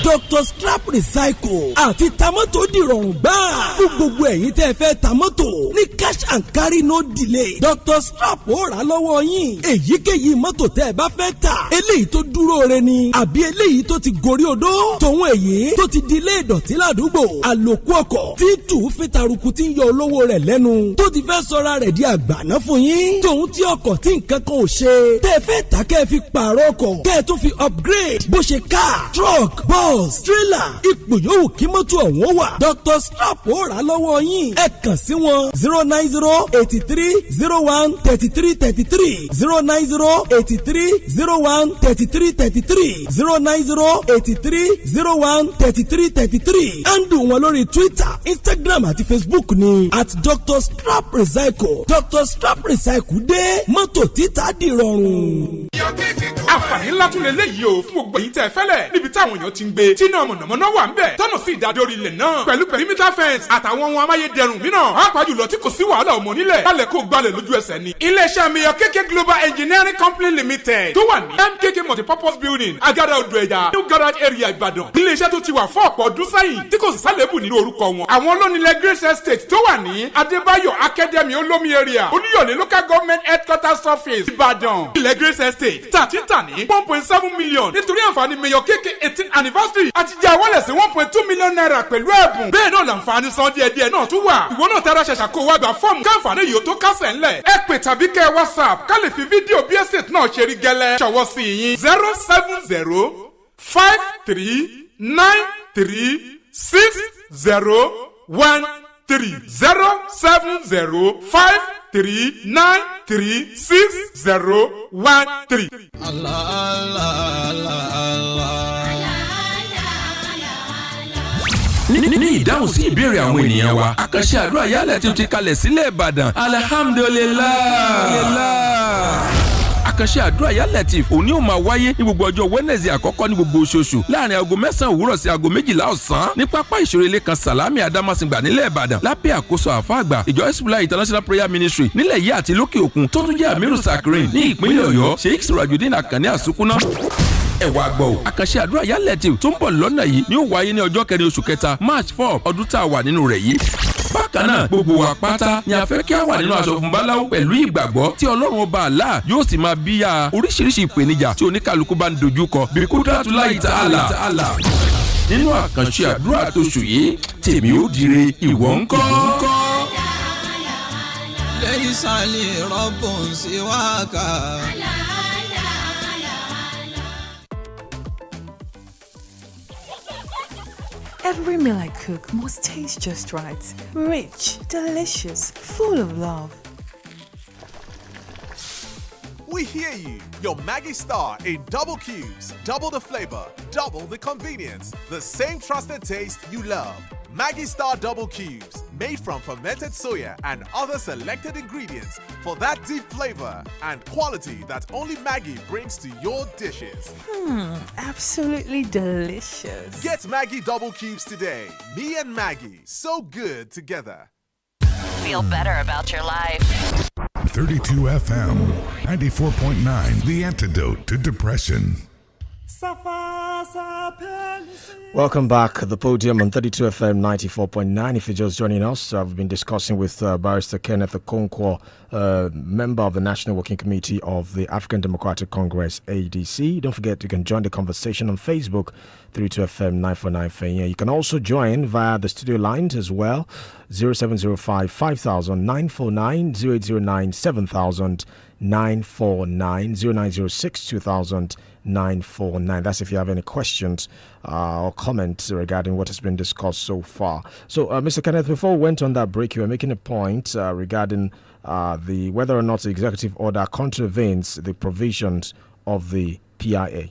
Speaker 15: Dr. Scrap Recycle àti tamọ́tò dìrọ̀rùn gbáà fún gbogbo ẹ̀yin tẹ́ fẹ́ tamọ́tò ní cash and carry no delay. Dr. Scrap ó rà lọ́wọ́ yín èyíkéyìí mọ́tò tẹ́ bá fẹ́ tà eléyìí tó dúró re ni àbí eléyìí tó ti gorí odó tòun èyí tó ti di ilé ìdọ̀tí ládùúgbò àlòkù ọkọ̀ tí tù fi taruku tí ń yọ olówó rẹ̀ lẹ́nu tó ti fẹ́ sọra rẹ̀ di àgbàná fún yín tòun tí ọkọ̀ tí nǹkan kan ò ṣe tẹ́ fẹ́ tà kẹ́ fi pààrọ̀ ọkọ̀ kẹ́ tó fi upgrade bó ṣe car truck bus trailer ipò yòówù kí mọ́tò ọ̀hún wà Dr. Scrap ó rà lọ́wọ́ yín ẹ kàn sí wọn 09083013333 09083013333 09083013333 handle wọn lórí Twitter Instagram àti Facebook ni @Dr. Scrap Recycle. Dr. Scrap Recycle dé mọ́tò títà dìrọ̀rùn.
Speaker 24: àǹfààní ńlá tún lè léyìí o fún gbogbo èyí tẹ́ fẹ́lẹ̀ níbi táwọn èèyàn ti ń gbé tí iná mọ̀nàmọ́ná wà ń bẹ̀ tọ́nà sí ìdádé orí ilẹ̀ náà pẹ̀lú perimeter fence àtàwọn ohun amáyédẹrùn mìíràn pàápàá jùlọ tí kò sí wàhálà ọmọ nílẹ̀ lálẹ́ kó gbalẹ̀ lójú ẹsẹ̀ ni. iléeṣẹ́ 𝐾𝐾 Global Engineering Company Limited tó wà ní MKK Multipurpose Building Agada Odò Ẹ̀dá New Garage Area Ìbàdàn iléeṣẹ́ tó ti wà fún ọ̀pọ̀ ọdún sẹ́yìn tí kò sì sálẹ̀bù nínú orúkọ wọn. àwọn olónìlẹ̀ Grace Estate tó wà ní Adébáyọ̀ Academy Olómi Area Olúyọ̀lé Local Government Headquarters Office Ìbàdàn. ilẹ̀ Grace Estate tà ní 1.7 million nítorí àǹfààní 𝐾𝐾 18th anniversary àti jẹ́ àwọlẹ̀ sí 1.2 million naira pẹ̀lú ẹ̀bùn. bẹ́ẹ̀ náà làǹfààní san díẹ̀díẹ̀ náà tún wà. ìwọ náà tẹ́ra ṣẹ̀ṣà kó wá gba fọ́ọ̀mù káǹfààní yìí ó tó kásẹ̀ ńlẹ̀. ẹ pè tàbí kẹ́ WhatsApp ká lè fi fídíò bí estate náà ṣe rí gẹ́lẹ́. ṣọwọ́ sí yín 07053936013
Speaker 25: ní ìdáhùn sí ìbéèrè àwọn ènìyàn wa àkànṣe àdúrà yálẹ̀ tí ó ti kalẹ̀ sílẹ̀ Ìbàdàn alihamdulilayi. àkànṣe àdúrà yálẹ̀ tí òní ò máa wáyé ní gbogbo ọjọ́ Wednesday àkọ́kọ́ ní gbogbo oṣooṣù láàrin aago 9 òwúrọ̀ sí aago 12 ọ̀sán ní pápá ìṣeré ilé kan Salami Adamasingba nílẹ̀ Ìbàdàn lábẹ́ àkóso àfáà àgbà ìjọ Hezbollah International Prayer Ministry nílẹ̀ yìí àti lókè òkun tó tún jẹ́ Amiru Sakirin ní ìpínlẹ̀ Ọ̀yọ́ Sheikh Sirajudeen Akànní Àsukúná. ẹ wá gbọ́ o àkànṣe àdúrà yálẹ̀ tí tó ń bọ̀ lọ́nà yìí ni ó wáyé ní ọjọ́ 4 oṣù kẹta March 4 ọdún tá a wà nínú rẹ̀ yìí. bákan náà gbogbo wa pátá ni a fẹ́ kí a wà nínú aṣọ funfun báláwo pẹ̀lú ìgbàgbọ́ tí Ọlọ́run ọba Allah yóò sì máa bíyà oríṣiríṣi ìpèníjà tí oníkàlùkù bá ń dojú kọ bí Qudratullahi Ta'ala. nínú àkànṣe àdúrà tóṣù yìí tèmi ó dire ìwọ ńkọ́.
Speaker 26: ليس لي رب سواك
Speaker 5: Every meal I cook must taste just right. Rich, delicious, full of love.
Speaker 6: We hear you. Your Maggie Star in double cubes, double the flavor, double the convenience. The same trusted taste you love. Maggie Star double cubes, made from fermented soya and other selected ingredients for that deep flavor and quality that only Maggie brings to your dishes.
Speaker 5: Absolutely delicious.
Speaker 6: Get Maggie double cubes today. Me and Maggie, so good together.
Speaker 27: Feel better about your life.
Speaker 13: 32 FM, 94.9, the antidote to depression.
Speaker 28: Safa
Speaker 1: Welcome back. The Podium on 32 FM 94.9. If you're just joining us, I've been discussing with Barrister 𝐃𝐈𝐒𝐿, member of the National Working Committee of the African Democratic Congress, ADC. Don't forget, you can join the conversation on Facebook, 32 FM 949 Fenya. You can also join via the studio lines as well, 0705 5000 949, 0809 7000 949, 0906 2000 949. That's if you have any questions or comments regarding what has been discussed so far. So, Mr. Kenneth, before we went on that break, you were making a point regarding the whether or not the executive order contravenes the provisions of the PIA.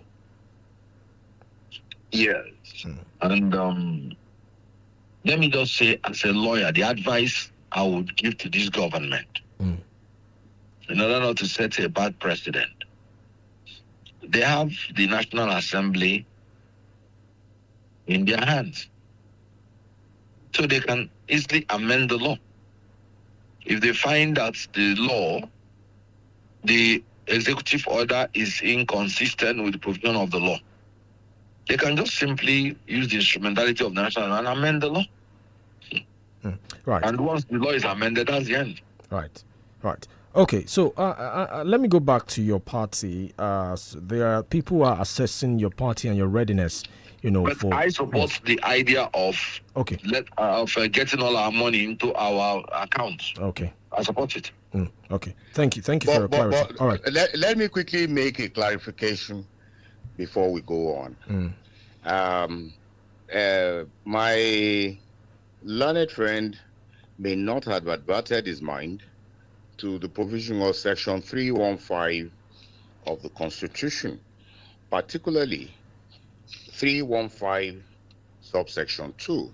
Speaker 2: Yes. And let me just say, as a lawyer, the advice I would give to this government, in order not to set a bad precedent, they have the National Assembly in their hands. So they can easily amend the law. If they find that the executive order is inconsistent with the provision of the law, they can just simply use the instrumentality of the national and amend the law.
Speaker 1: Right.
Speaker 2: And once the law is amended, that's the end.
Speaker 1: Right. Okay, so let me go back to your party. There are people who are assessing your party and your readiness,
Speaker 2: But I support the idea of getting all our money into our accounts.
Speaker 1: Okay.
Speaker 2: I support it.
Speaker 1: Okay. Thank you for your clarity. All right.
Speaker 17: Let me quickly make a clarification before we go on. My learned friend may not have adverted his mind to the provision of Section 315 of the Constitution, particularly 315 subsection 2.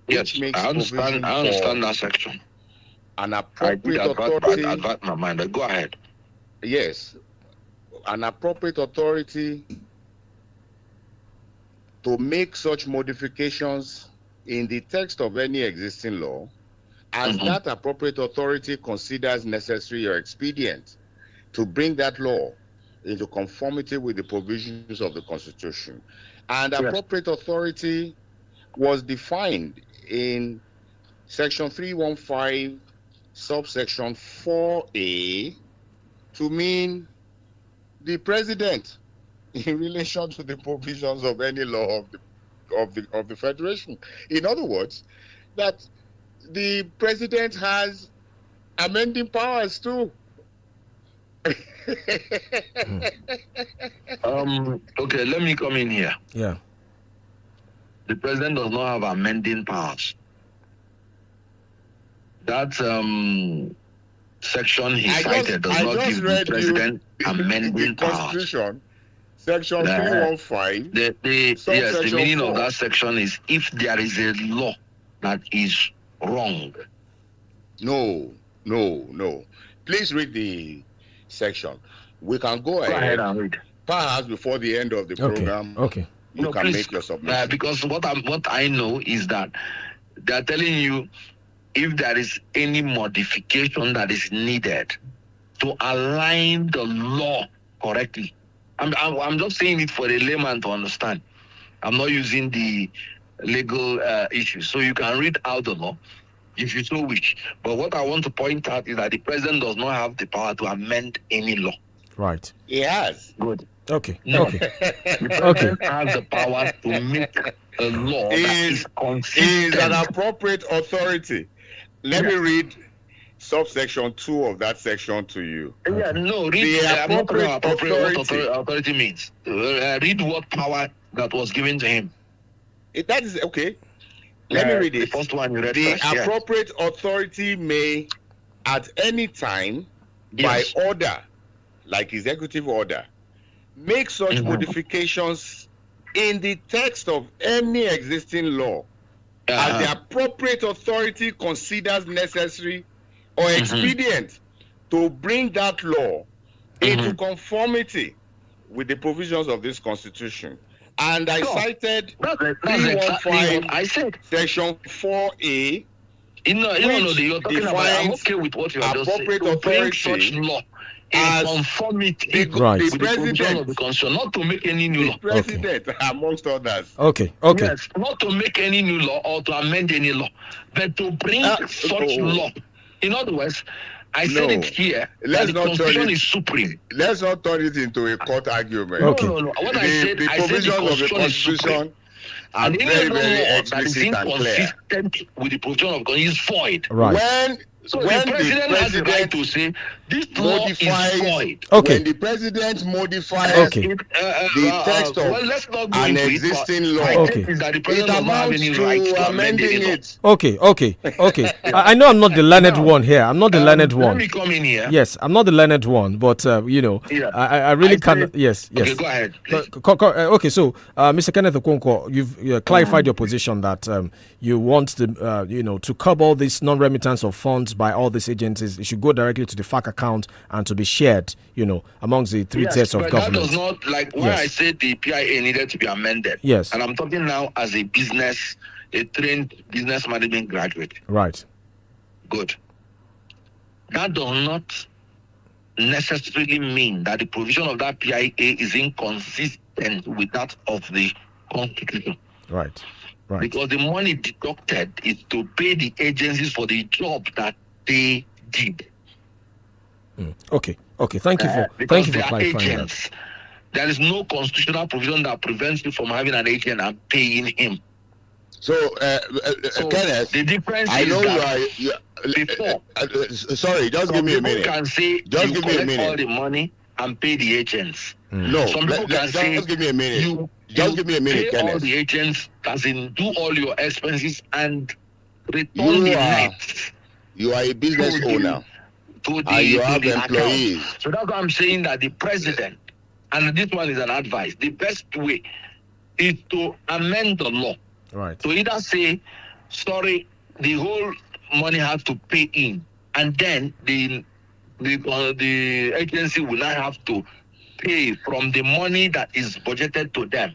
Speaker 2: Yes, I understand that section.
Speaker 17: An appropriate
Speaker 2: authority. Advert my mind. Go ahead.
Speaker 17: Yes, an appropriate authority to make such modifications in the text of any existing law as that appropriate authority considers necessary or expedient to bring that law into conformity with the provisions of the Constitution. And appropriate authority was defined in Section 315, subsection 4A, to mean the president in relation to the provisions of any law of the Federation. In other words, that the president has amending powers too.
Speaker 2: Okay, let me come in here.
Speaker 1: Yeah.
Speaker 2: The president does not have amending powers. That section he cited does not give the president amending powers.
Speaker 17: Constitution, Section 315.
Speaker 2: The meaning of that section is if there is a law that is wrong.
Speaker 17: No. Please read the section. We can go
Speaker 2: ahead and read.
Speaker 17: Perhaps before the end of the program.
Speaker 1: Okay.
Speaker 17: You can make your submission.
Speaker 2: Because what I know is that they are telling you if there is any modification that is needed to align the law correctly. I'm just saying it for a layman to understand. I'm not using the legal issues. So you can read out the law if you so wish. But what I want to point out is that the president does not have the power to amend any law.
Speaker 1: Right.
Speaker 17: He has.
Speaker 2: Good.
Speaker 1: Okay.
Speaker 2: No. The president has the power to make a law that is consistent.
Speaker 17: He is an appropriate authority. Let me read subsection 2 of that section to you.
Speaker 2: Yeah, no, read
Speaker 17: the appropriate
Speaker 2: authority means. Read what power that was given to him.
Speaker 17: That is okay. Let me read it.
Speaker 2: The first one you read
Speaker 17: the
Speaker 2: first,
Speaker 17: appropriate authority may, at any time, by order, like executive order, make such modifications in the text of any existing law as the appropriate authority considers necessary or expedient to bring that law into conformity with the provisions of this Constitution. And I cited 315
Speaker 2: I said.
Speaker 17: Section 4A.
Speaker 2: You're talking about, I'm okay with what you are just saying. To bring such law in conformity
Speaker 1: Right.
Speaker 2: with the provision of the Constitution, not to make any new law.
Speaker 17: President, amongst others.
Speaker 1: Okay.
Speaker 2: Yes, not to make any new law or to amend any law, but to bring such law. In other words, I said it here, that the Constitution is supreme.
Speaker 17: Let's not turn it into a court argument.
Speaker 1: Okay.
Speaker 2: No. What
Speaker 17: I said the Constitution is supreme. Are
Speaker 2: and
Speaker 17: very,
Speaker 2: any
Speaker 17: very
Speaker 2: law that is
Speaker 17: explicit and clear.
Speaker 2: inconsistent with the provision of God is void.
Speaker 1: Right.
Speaker 2: So the president has the right to say this law is void.
Speaker 1: Okay.
Speaker 17: When the president modifies
Speaker 1: Okay.
Speaker 17: the text of
Speaker 2: let's not go
Speaker 17: an
Speaker 2: into
Speaker 17: existing
Speaker 2: it,
Speaker 17: law,
Speaker 2: my take is that the
Speaker 17: it
Speaker 2: president does not have
Speaker 17: amounts
Speaker 2: any right to
Speaker 17: to
Speaker 2: amend
Speaker 17: amending
Speaker 2: any law.
Speaker 17: it.
Speaker 1: Okay. I know I'm not the learned one here. I'm not the learned one.
Speaker 2: Let me come in here.
Speaker 1: Yes, I'm not the learned one, but
Speaker 2: Yeah.
Speaker 1: I really cannot. Yes.
Speaker 2: Okay, go ahead.
Speaker 1: Okay, so Mr. Kenneth Okonkwo, you've clarified your position that you want to curb all this non-remittance of funds by all these agencies. It should go directly to the FAC account and to be shared, amongst the three tiers of government.
Speaker 2: That does not, like when I said the PIA needed to be amended.
Speaker 1: Yes.
Speaker 2: And I'm talking now as a trained business management graduate.
Speaker 1: Right.
Speaker 2: Good. That does not necessarily mean that the provision of that PIA is inconsistent with that of the Constitution.
Speaker 1: Right.
Speaker 2: Because the money deducted is to pay the agencies for the job that they did.
Speaker 1: Okay. Thank you for clarifying
Speaker 2: agents.
Speaker 1: that.
Speaker 2: There is no constitutional provision that prevents you from having an agent and paying him.
Speaker 17: So, Kenneth,
Speaker 2: the difference
Speaker 17: I
Speaker 2: is
Speaker 17: know
Speaker 2: that
Speaker 17: you are.
Speaker 2: before,
Speaker 17: Sorry, just give me a minute.
Speaker 2: Some people can say
Speaker 17: Just
Speaker 2: you
Speaker 17: give me a
Speaker 2: collect
Speaker 17: minute.
Speaker 2: all the money and pay the agents.
Speaker 17: No,
Speaker 2: Some people can say
Speaker 17: just give me a minute.
Speaker 2: you
Speaker 17: Give me a minute,
Speaker 2: pay all
Speaker 17: Kenneth.
Speaker 2: the agents, as in do all your expenses and return the net.
Speaker 17: You are a business owner.
Speaker 2: And
Speaker 17: you have employees.
Speaker 2: Account. So that's why I'm saying that the president, and this one is an advice, the best way is to amend the law.
Speaker 1: Right.
Speaker 2: To either say, sorry, the whole money has to pay in, and then the agency will not have to pay from the money that is budgeted to them.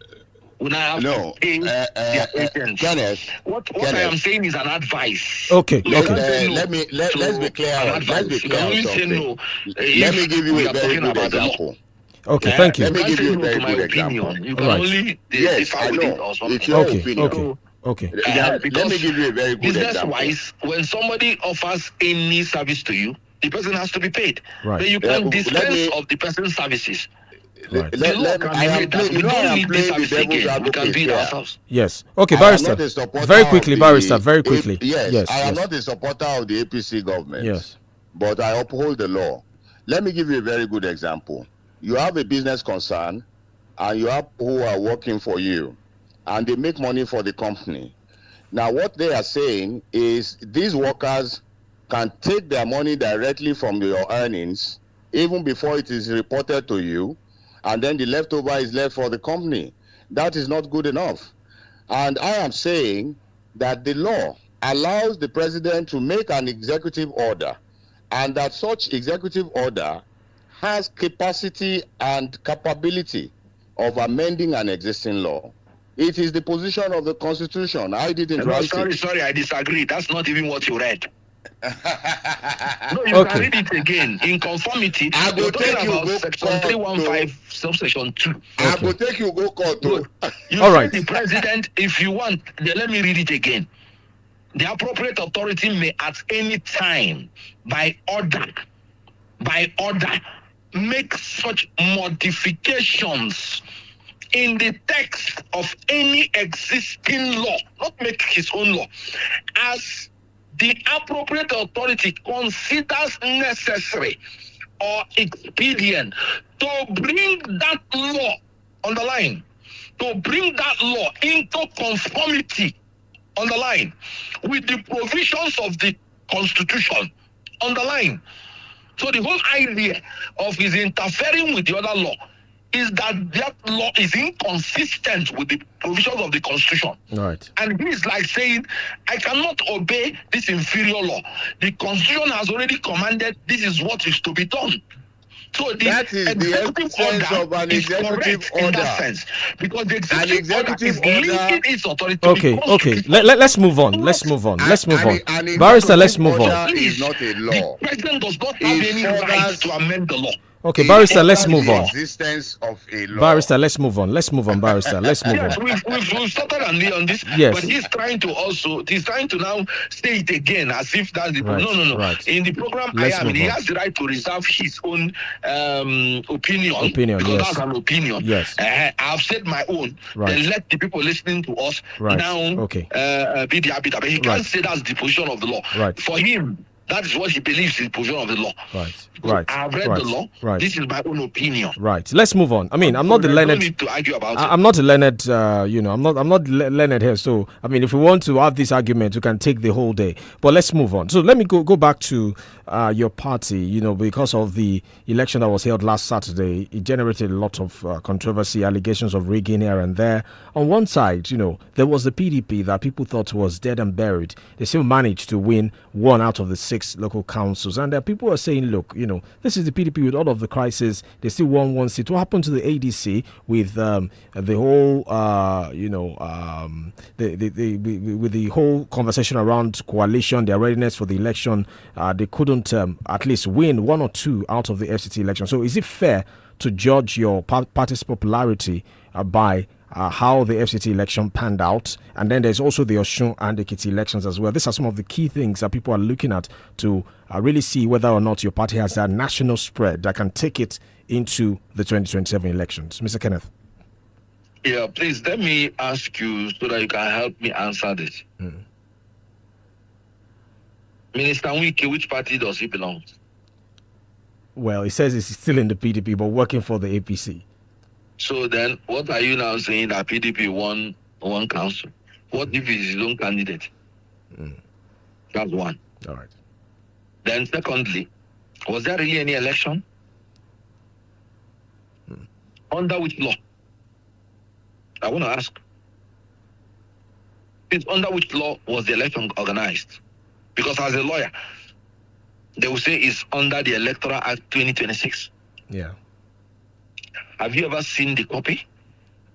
Speaker 2: Will not have to pay their agents.
Speaker 17: Kenneth,
Speaker 2: what I am saying is an advice.
Speaker 1: Okay.
Speaker 17: Let's be clear. Let's be clear on something. Let me give you a very good example.
Speaker 1: Okay, thank you.
Speaker 17: Let me give you a very good example.
Speaker 2: You can only
Speaker 17: yes, I know. It's your opinion.
Speaker 1: Okay.
Speaker 17: Let me give you a very good example.
Speaker 2: Business-wise, when somebody offers any service to you, the person has to be paid.
Speaker 1: Right.
Speaker 2: But you can dispense of the person's services.
Speaker 1: Right.
Speaker 17: I am playing the devil's advocate here.
Speaker 1: Yes. Okay, Barrister. Very quickly, Barrister. Very quickly.
Speaker 17: Yes, I am not a supporter of the APC government.
Speaker 1: Yes.
Speaker 17: But I uphold the law. Let me give you a very good example. You have a business concern, and you have people who are working for you, and they make money for the company. Now, what they are saying is these workers can take their money directly from your earnings, even before it is reported to you, and then the leftover is left for the company. That is not good enough. And I am saying that the law allows the president to make an executive order, and that such executive order has capacity and capability of amending an existing law. It is the position of the Constitution. I didn't write it.
Speaker 2: Sorry, I disagree. That's not even what you read. No, you can read it again. In conformity,
Speaker 17: I will take you go
Speaker 2: section 315, subsection 2.
Speaker 17: I will take you go court to.
Speaker 2: You
Speaker 1: All
Speaker 2: say
Speaker 1: right.
Speaker 2: the president, if you want, then let me read it again. The appropriate authority may at any time, by order, make such modifications in the text of any existing law, not make his own law, as the appropriate authority considers necessary or expedient to bring that law, underline, to bring that law into conformity, underline, with the provisions of the Constitution, underline. So the whole idea of his interfering with the other law is that law is inconsistent with the provisions of the Constitution.
Speaker 1: Right.
Speaker 2: And he is like saying, I cannot obey this inferior law. The Constitution has already commanded this is what is to be done. So
Speaker 17: that is the essence of an executive order.
Speaker 2: In that sense, because the executive order is limiting its authority.
Speaker 1: Okay. Let's move on. Let's move on. Barrister, let's move on.
Speaker 17: Is not a law.
Speaker 2: The president does not have any right to amend the law.
Speaker 1: Okay, barrister, let's move
Speaker 17: the
Speaker 1: on.
Speaker 17: existence of a law.
Speaker 1: Barrister, let's move on. Let's move on, barrister. Let's move
Speaker 2: Yes,
Speaker 1: on.
Speaker 2: we've started on this,
Speaker 1: Yes.
Speaker 2: but he's trying to now say it again as if that's the
Speaker 1: Right,
Speaker 2: no.
Speaker 1: right.
Speaker 2: In the program
Speaker 1: Let's
Speaker 2: I am,
Speaker 1: move
Speaker 2: he
Speaker 1: on.
Speaker 2: has the right to reserve his own opinion.
Speaker 1: Opinion,
Speaker 2: because
Speaker 1: yes.
Speaker 2: that's an opinion.
Speaker 1: Yes.
Speaker 2: I've said my own.
Speaker 1: Right.
Speaker 2: Then let the people listening to us
Speaker 1: Right.
Speaker 2: now
Speaker 1: Okay.
Speaker 2: be the arbiter. But he
Speaker 1: Right.
Speaker 2: can't say that's the position of the law.
Speaker 1: Right.
Speaker 2: For him, that is what he believes is the position of the law.
Speaker 1: Right.
Speaker 2: I've read
Speaker 1: Right.
Speaker 2: the law.
Speaker 1: Right.
Speaker 2: This is my own opinion.
Speaker 1: Right. Let's move on. I mean, I'm not the
Speaker 2: No
Speaker 1: learned.
Speaker 2: need to argue about it.
Speaker 1: I'm not a learned. I'm not learned here. So, I mean, if we want to have this argument, we can take the whole day. But let's move on. So, let me go back to your party. Because of the election that was held last Saturday, it generated a lot of controversy, allegations of rigging here and there. On one side, there was the PDP that people thought was dead and buried. They still managed to win 1 out of the 6 local councils, and people are saying, look, this is the PDP with all of the crisis. They still won 1 seat. What happened to the ADC with the whole, with the whole conversation around coalition, their readiness for the election? They couldn't at least win 1 or 2 out of the FCT election. So, is it fair to judge your party's popularity by how the FCT election panned out? And then there's also the Osun and the Ekiti elections as well. These are some of the key things that people are looking at to really see whether or not your party has that national spread that can take it into the 2027 elections. Mr. Kenneth.
Speaker 2: Yeah, please let me ask you so that you can help me answer this. Minister Wike, which party does he belong to?
Speaker 1: Well, he says he's still in the PDP but working for the APC.
Speaker 2: So then, what are you now saying that PDP won one council? What if he's his own candidate? That's one.
Speaker 1: All right.
Speaker 2: Then secondly, was there really any election? Under which law? I want to ask. It's under which law was the election organized? Because as a lawyer, they will say it's under the Electoral Act 2026.
Speaker 1: Yeah.
Speaker 2: Have you ever seen the copy?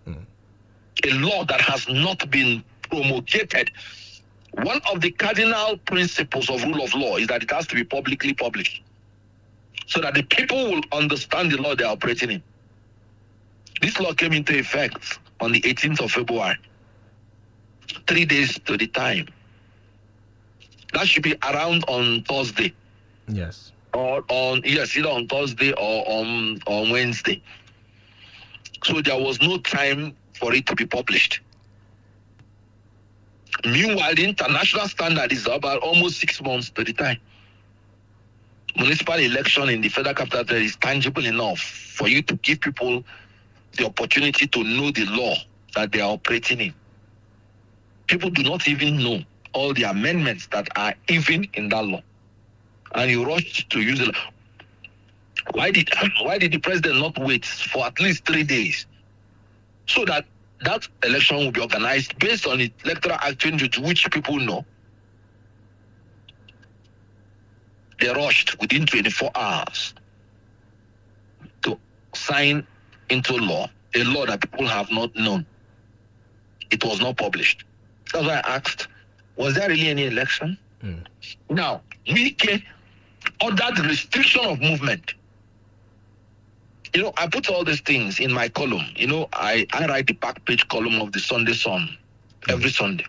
Speaker 2: A law that has not been promulgated. One of the cardinal principles of rule of law is that it has to be publicly published so that the people will understand the law they are operating in. This law came into effect on the 18th of February, 3 days to the time. That should be around on Thursday.
Speaker 1: Yes.
Speaker 2: Or either on Thursday or on Wednesday. So there was no time for it to be published. Meanwhile, the international standard is about almost 6 months to the time. Municipal election in the federal capital territory is tangible enough for you to give people the opportunity to know the law that they are operating in. People do not even know all the amendments that are even in that law. And you rush to use it. Why did the president not wait for at least 3 days so that that election will be organized based on the Electoral Act 20, which people know? They rushed within 24 hours to sign into law a law that people have not known. It was not published. That's why I asked, was there really any election? Now, Wike ordered restriction of movement. I put all these things in my column. I write the back page column of the Sunday Sun every Sunday.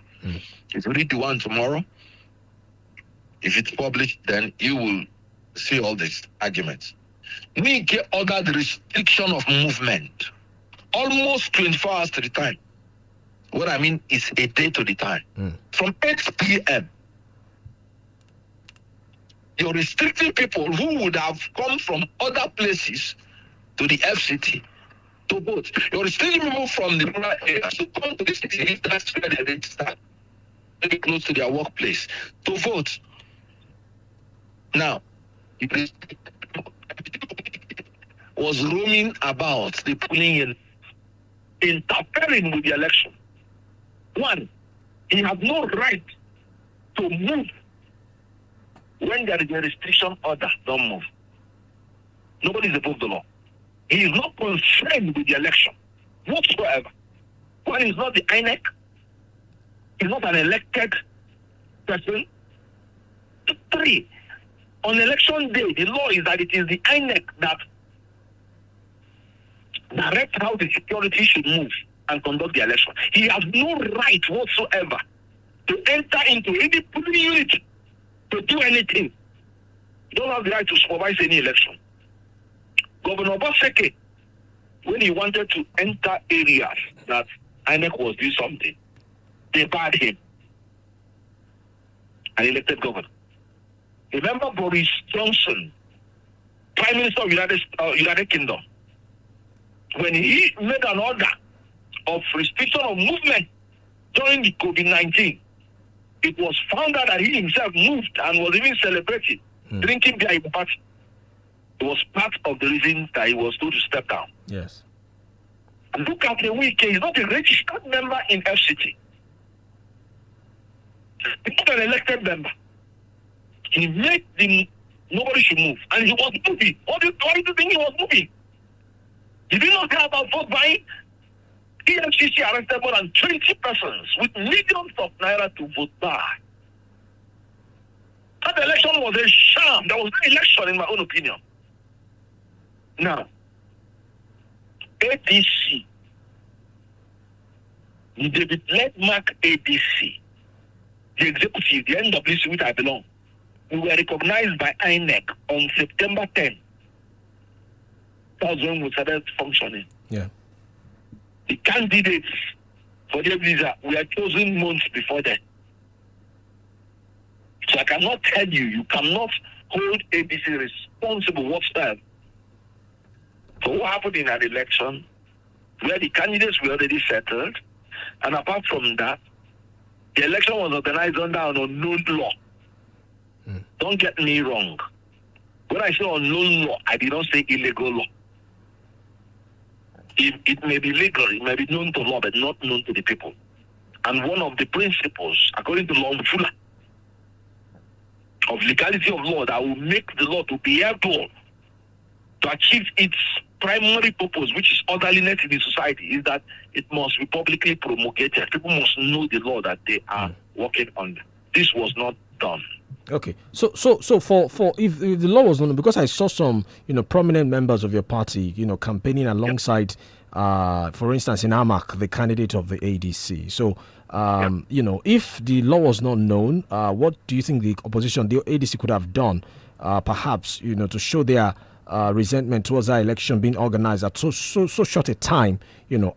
Speaker 2: If you read the one tomorrow, if it's published, then you will see all these arguments. Wike ordered restriction of movement almost 24 hours to the time. What I mean is a day to the time. From 8 p.m., you're restricting people who would have come from other places to the FCT to vote. You're restricting people from the rural areas to come to the city if that's where they register, very close to their workplace, to vote. Now, it was roaming about the polling unit, interfering with the election. One, he has no right to move when there is a restriction order. Don't move. Nobody is above the law. He is not concerned with the election whatsoever. One is not the INEC. He's not an elected person. 3, on election day, the law is that it is the INEC that direct how the security should move and conduct the election. He has no right whatsoever to enter into any polling unit to do anything. He don't have the right to supervise any election. Governor Obaseki, when he wanted to enter areas that INEC was doing something, they barred him and elected governor. Remember Boris Johnson, Prime Minister of United Kingdom, when he made an order of restriction of movement during the COVID-19, it was found out that he himself moved and was even celebrating, drinking beer in the party. It was part of the reason that he was told to step down.
Speaker 1: Yes.
Speaker 2: And look at YUSUF, he's not a registered member in FCT. He's not an elected member. He made nobody should move. And he was moving. What do you think he was moving? Did you not hear about vote buying? EFCC arrested more than 20 persons with millions of naira to vote by. That election was a sham. There was no election in my own opinion. Now, ADC, the David Landmark ADC, the executive, the NWC which I belong, we were recognized by INEC on September 10. That's when we started functioning.
Speaker 1: Yeah.
Speaker 2: The candidates for the visa were chosen months before that. So I cannot tell you, you cannot hold ABC responsible whatsoever for what happened in an election where the candidates were already settled, and apart from that, the election was organized under an unknown law. Don't get me wrong. When I say unknown law, I did not say illegal law. It may be legal, it may be known to law, but not known to the people. And one of the principles, according to law of legality of law that will make the law to be able to achieve its primary purpose, which is orderliness in the society, is that it must be publicly promulgated. People must know the law that they are working under. This was not done.
Speaker 1: Okay, so for if the law was known, because I saw some prominent members of your party campaigning alongside, for instance, in Amak, the candidate of the ADC. So if the law was not known, what do you think the opposition, the ADC, could have done, perhaps to show their resentment towards that election being organized at so short a time,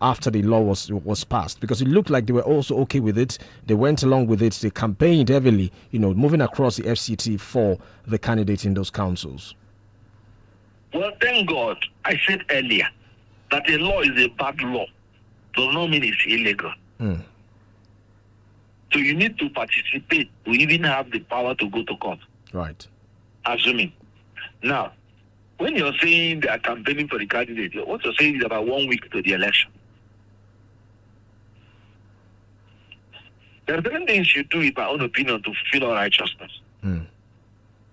Speaker 1: after the law was passed? Because it looked like they were also okay with it. They went along with it. They campaigned heavily, moving across the FCT for the candidates in those councils.
Speaker 2: Well, thank God. I said earlier that a law is a bad law. Does not mean it's illegal. So you need to participate to even have the power to go to court.
Speaker 1: Right.
Speaker 2: Assuming. Now, when you're saying they are campaigning for the candidate, what you're saying is about 1 week to the election. There are certain things you do, in my own opinion, to fulfill our righteousness.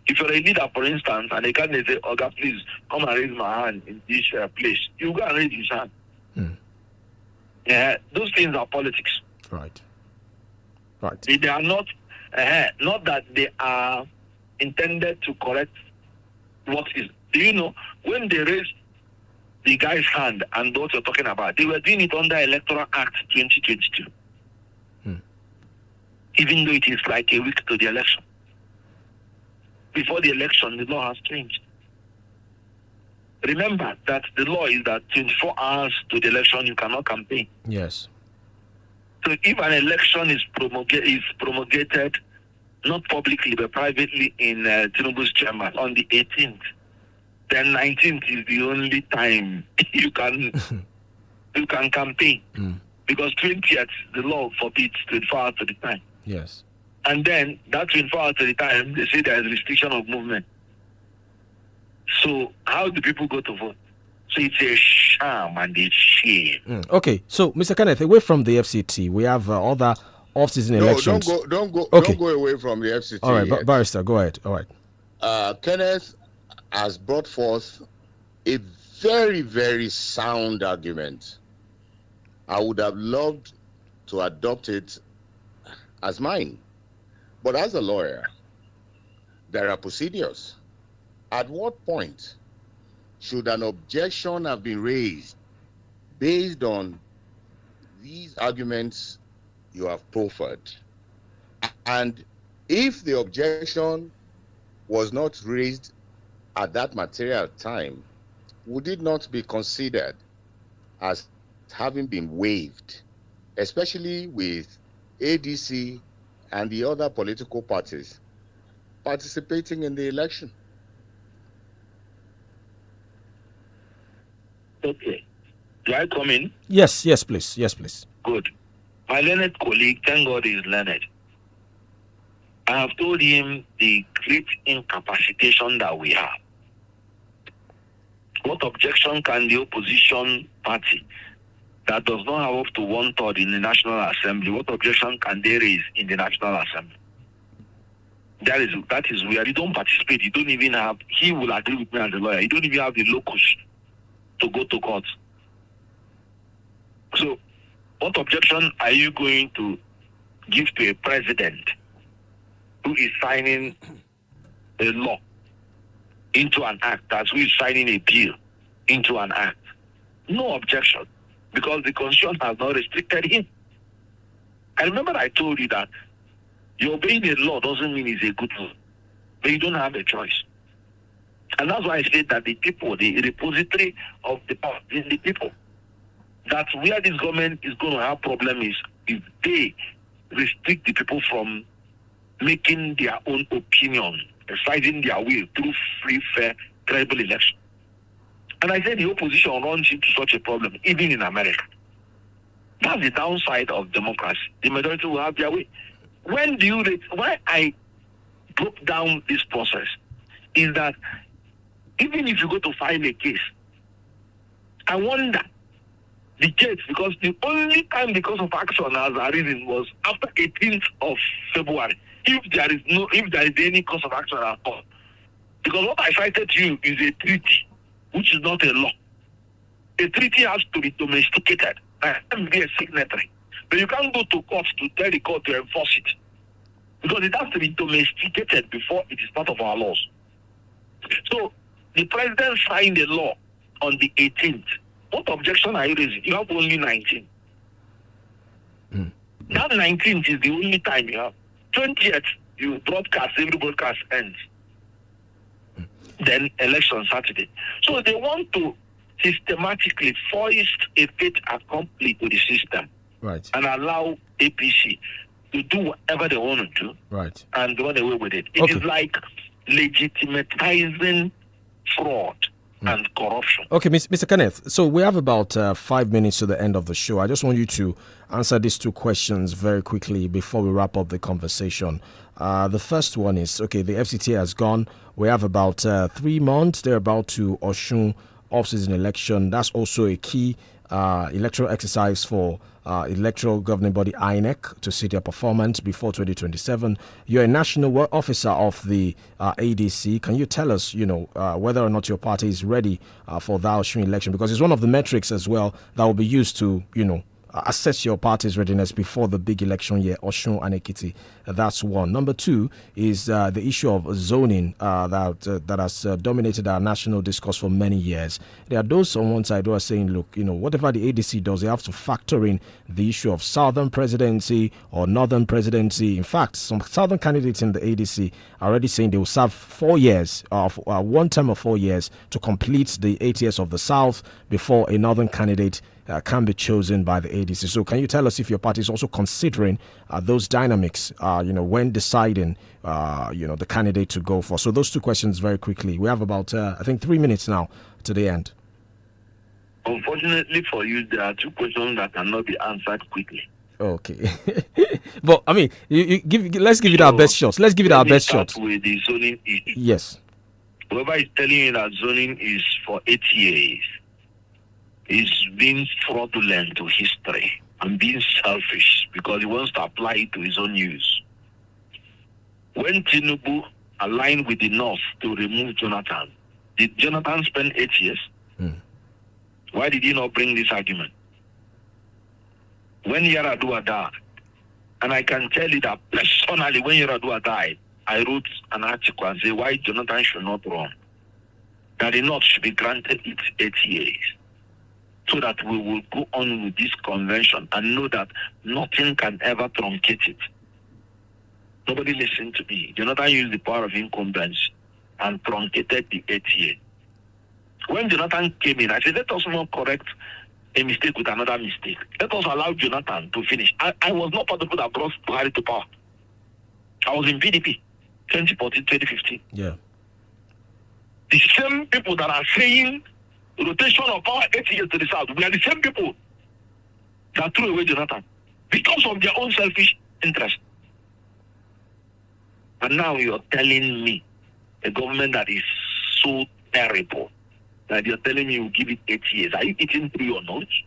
Speaker 2: If you're a leader, for instance, and a candidate say, "Oga, please come and raise my hand in this place," you go and raise his hand. Those things are politics.
Speaker 1: Right.
Speaker 2: They are not that they are intended to correct what is. Do you know, when they raised the guy's hand and what you're talking about, they were doing it under Electoral Act 2022. Even though it is like a week to the election. Before the election, the law has changed. Remember that the law is that 24 hours to the election, you cannot campaign.
Speaker 1: Yes.
Speaker 2: So if an election is promulgated, not publicly but privately in Tinubu's chamber on the 18th, then 19th is the only time you can campaign. Because 20th, the law forbids 24 hours to the time.
Speaker 1: Yes.
Speaker 2: And then that 24 hours to the time, they say there is restriction of movement. So how do people go to vote? So it's a sham and a shame.
Speaker 1: Okay, so Mr. Kenneth, away from the FCT, we have other off-season elections.
Speaker 17: Don't go away from the FCT.
Speaker 1: All right, Barrister, go ahead. All right.
Speaker 17: Kenneth has brought forth a very, very sound argument. I would have loved to adopt it as mine. But as a lawyer, there are procedures. At what point should an objection have been raised based on these arguments you have proffered, and if the objection was not raised at that material time, would it not be considered as having been waived, especially with ADC and the other political parties participating in the election?
Speaker 2: Okay. Do I come in?
Speaker 1: Yes, please. Yes, please.
Speaker 2: Good. My learned colleague, thank God he is learned. I have told him the great incapacitation that we have. What objection can the opposition party that does not have up to 1/3 in the National Assembly, what objection can they raise in the National Assembly? That is where you don't participate. You don't even have, he will agree with me as a lawyer, you don't even have the locus to go to court. So, what objection are you going to give to a president who is signing a law into an act, as who is signing a bill into an act? No objection, because the Constitution has not restricted him. I remember I told you that you're obeying a law doesn't mean it's a good law, but you don't have a choice. And that's why I said that the people, the repository of the power is the people. That's where this government is going to have problem is if they restrict the people from making their own opinion, deciding their will through free, fair, credible election. And I said the opposition runs into such a problem, even in America. That's the downside of democracy. The majority will have their way. Why I broke down this process is that even if you go to file a case, I wonder the case, because the only time because of action has arisen was after 18th of February. If there is any cause of action at all. Because what I cited to you is a treaty, which is not a law. A treaty has to be domesticated. I can be a signatory. But you can't go to court to tell the court to enforce it. Because it has to be domesticated before it is part of our laws. So, the president signed a law on the 18th. What objection are you raising? You have only 19. That 19th is the only time you have. 20th, you broadcast, every broadcast ends. Then election Saturday. So they want to systematically foist a fait accompli to the system.
Speaker 1: Right.
Speaker 2: And allow APC to do whatever they want to do.
Speaker 1: Right.
Speaker 2: And run away with it. It is like legitimatizing fraud and corruption.
Speaker 1: Okay, Mr. Kenneth, so we have about 5 minutes to the end of the show. I just want you to answer these two questions very quickly before we wrap up the conversation. The first one is, okay, the FCT has gone. We have about 3 months. They're about to Osun off-season election. That's also a key electoral exercise for electoral governing body INEC to see their performance before 2027. You're a national officer of the ADC. Can you tell us, whether or not your party is ready for that Osun election? Because it's one of the metrics as well that will be used to, assess your party's readiness before the big election year, Osun and Ekiti. That's one. Number two is the issue of zoning that has dominated our national discourse for many years. There are those on one side who are saying, look, whatever the ADC does, they have to factor in the issue of southern presidency or northern presidency. In fact, some southern candidates in the ADC are already saying they will serve 4 years, one term of 4 years, to complete the 8 years of the south before a northern candidate can be chosen by the ADC. So can you tell us if your party is also considering those dynamics, when deciding, the candidate to go for? So those two questions very quickly. We have about, 3 minutes now to the end.
Speaker 2: Unfortunately for you, there are two questions that cannot be answered quickly.
Speaker 1: Okay. But, let's give it our best shot. Let's give it our best shot.
Speaker 2: With the zoning issue.
Speaker 1: Yes.
Speaker 2: Whoever is telling you that zoning is for 8 years is being fraudulent to history and being selfish because he wants to apply it to his own use. When Tinubu aligned with the North to remove Jonathan, did Jonathan spend 8 years? Why did he not bring this argument? When Yaradua died, and I can tell you that personally, when Yaradua died, I wrote an article and said why Jonathan should not run. That the North should be granted its 8 years. so that we will go on with this convention and know that nothing can ever truncate it. Nobody listened to me. Jonathan used the power of incumbents and truncated the 8 years. When Jonathan came in, I said, let us not correct a mistake with another mistake. Let us allow Jonathan to finish. I was not part of the people that brought Buhari to power. I was in PDP, 2014, 2015.
Speaker 1: Yeah.
Speaker 2: The same people that are saying rotation of power 8 years to the south, we are the same people that threw away Jonathan because of their own selfish interest. And now you're telling me a government that is so terrible that you're telling me you give it 8 years. Are you eating through your nose?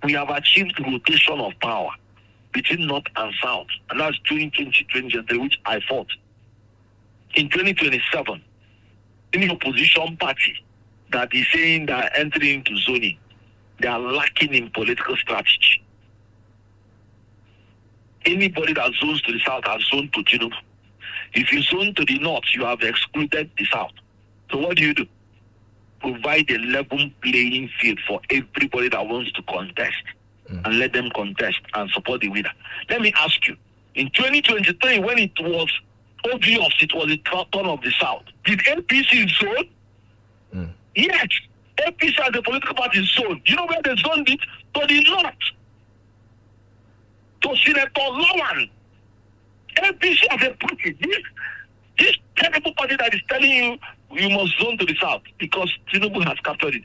Speaker 2: We have achieved rotation of power between North and South, and that's during 2023, which I fought. In 2027, any opposition party that is saying they are entering into zoning, they are lacking in political strategy. Anybody that zones to the south has zoned to Tinubu. If you zone to the north, you have excluded the south. So what do? Provide a level playing field for everybody that wants to contest, and let them contest and support the winner. Let me ask you, in 2023, when it was obvious it was the turn of the south, did APC zone? Yes, APC as a political party zoned. You know where they zoned it? To the north. To Senator Lawan. APC as a party. This terrible party that is telling you you must zone to the south because Tinubu has captured it.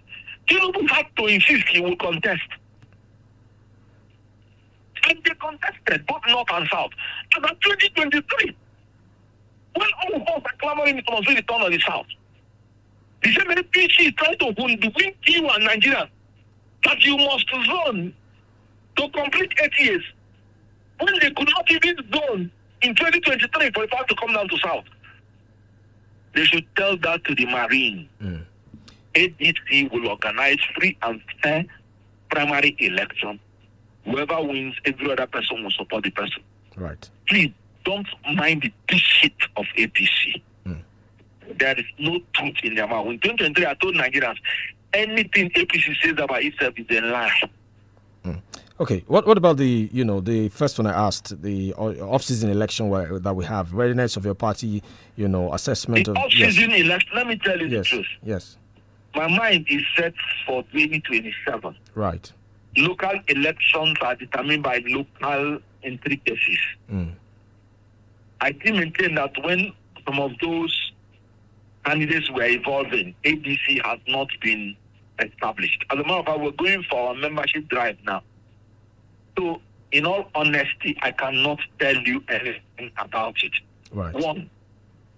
Speaker 2: Tinubu had to insist he will contest. And they contested both north and south. And in 2023, when all of us are clamoring it must be the turn of the south, the same APC is trying to win you and Nigeria that you must zone to complete 8 years. When they could not even zone in 2023 for the fact to come down to south. They should tell that to the Marine. ADC will organize free and fair primary election. Whoever wins, every other person will support the person.
Speaker 1: Right.
Speaker 2: Please don't mind the shit of APC. There is no truth in their mouth. In 2023, I told Nigerians, anything APC says about itself is a lie.
Speaker 1: Okay, what about the first one I asked, the off-season election that we have, readiness of your party, assessment
Speaker 2: the
Speaker 1: of...
Speaker 2: off-season election, let me tell you the truth.
Speaker 1: Yes.
Speaker 2: My mind is set for 2027.
Speaker 1: Right.
Speaker 2: Local elections are determined by local intricacies. I still maintain that when some of those candidates were evolving, ADC has not been established. As a matter of fact, we're going for our membership drive now. So, in all honesty, I cannot tell you anything about it.
Speaker 1: Right.
Speaker 2: One,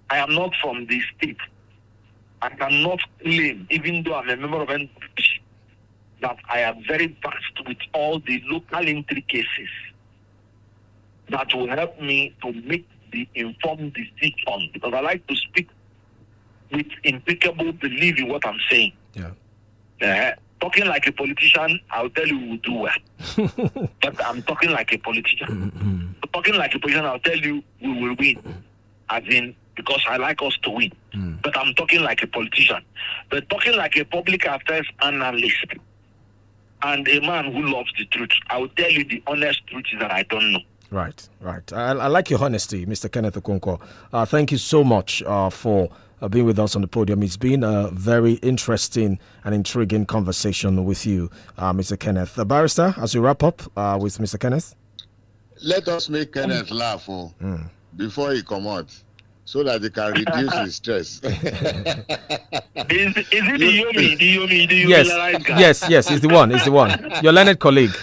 Speaker 2: I am not from the state. I cannot claim, even though I'm a member of NPC, that I am very versed with all the local intricacies that will help me to make the informed decision. Because I like to speak with impeccable belief in what I'm saying.
Speaker 1: Yeah.
Speaker 2: Talking like a politician, I'll tell you we will do well. But I'm talking like a politician. Talking like a politician, I'll tell you we will win. As in, because I like us to win. But I'm talking like a politician. But talking like a public affairs analyst and a man who loves the truth, I will tell you the honest truth is that I don't know.
Speaker 1: Right. I like your honesty, Mr. Kenneth Okonkwo. Thank you so much for being with us on the podium. It's been a very interesting and intriguing conversation with you, Mr. Kenneth. Barrister, as we wrap up with Mr. Kenneth.
Speaker 17: Let us make Kenneth laugh before he come out, so that he can reduce his stress.
Speaker 2: Is it the Yomi?
Speaker 1: Yes, it's the one. Your learned colleague.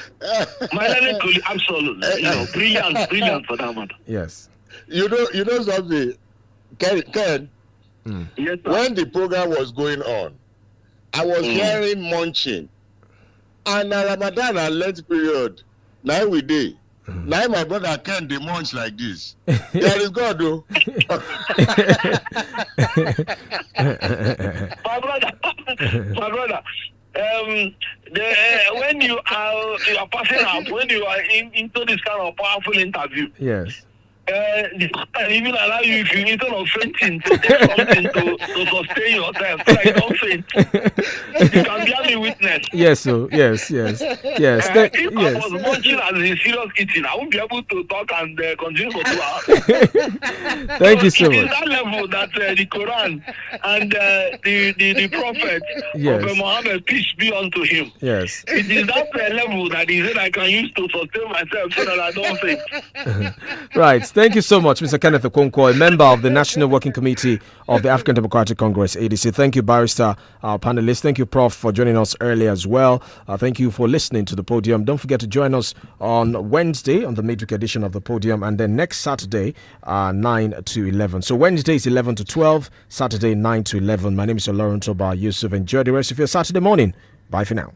Speaker 2: My learned colleague, absolutely. Brilliant for that matter.
Speaker 1: Yes.
Speaker 17: You know something, Ken?
Speaker 2: Yes,
Speaker 17: when the program was going on, I was hearing munching. And Ramadan and Lent period, now we day. Now my brother Ken, they munch like this. There is God, though.
Speaker 2: My brother. When you are passing out, when you are into this kind of powerful interview,
Speaker 1: yes.
Speaker 2: Even allow you, if you instead of fainting, to take something to sustain yourself, so that you don't faint. You can bear me witness.
Speaker 1: Yes, so yes.
Speaker 2: If
Speaker 1: Yes.
Speaker 2: I was munching as in serious eating, I won't be able to talk and continue for 2 hours.
Speaker 1: Thank you so
Speaker 2: It is
Speaker 1: much.
Speaker 2: that level that the Quran and the Prophet
Speaker 1: Yes.
Speaker 2: of Muhammad, peace be unto him.
Speaker 1: Yes.
Speaker 2: It is that level that he said I can use to sustain myself so that I don't faint.
Speaker 1: Right. Thank you so much, Mr. Kenneth Okonkwo, a member of the National Working Committee of the African Democratic Congress, ADC. Thank you, Barrister, our panelists. Thank you, Prof, for joining us earlier as well. Thank you for listening to the Podium. Don't forget to join us on Wednesday on the midweek edition of the Podium, and then next Saturday, 9 to 11. So Wednesday is 11 to 12, Saturday 9 to 11. My name is OLORUNTOBA YUSUF. Enjoy the rest of your Saturday morning. Bye for now.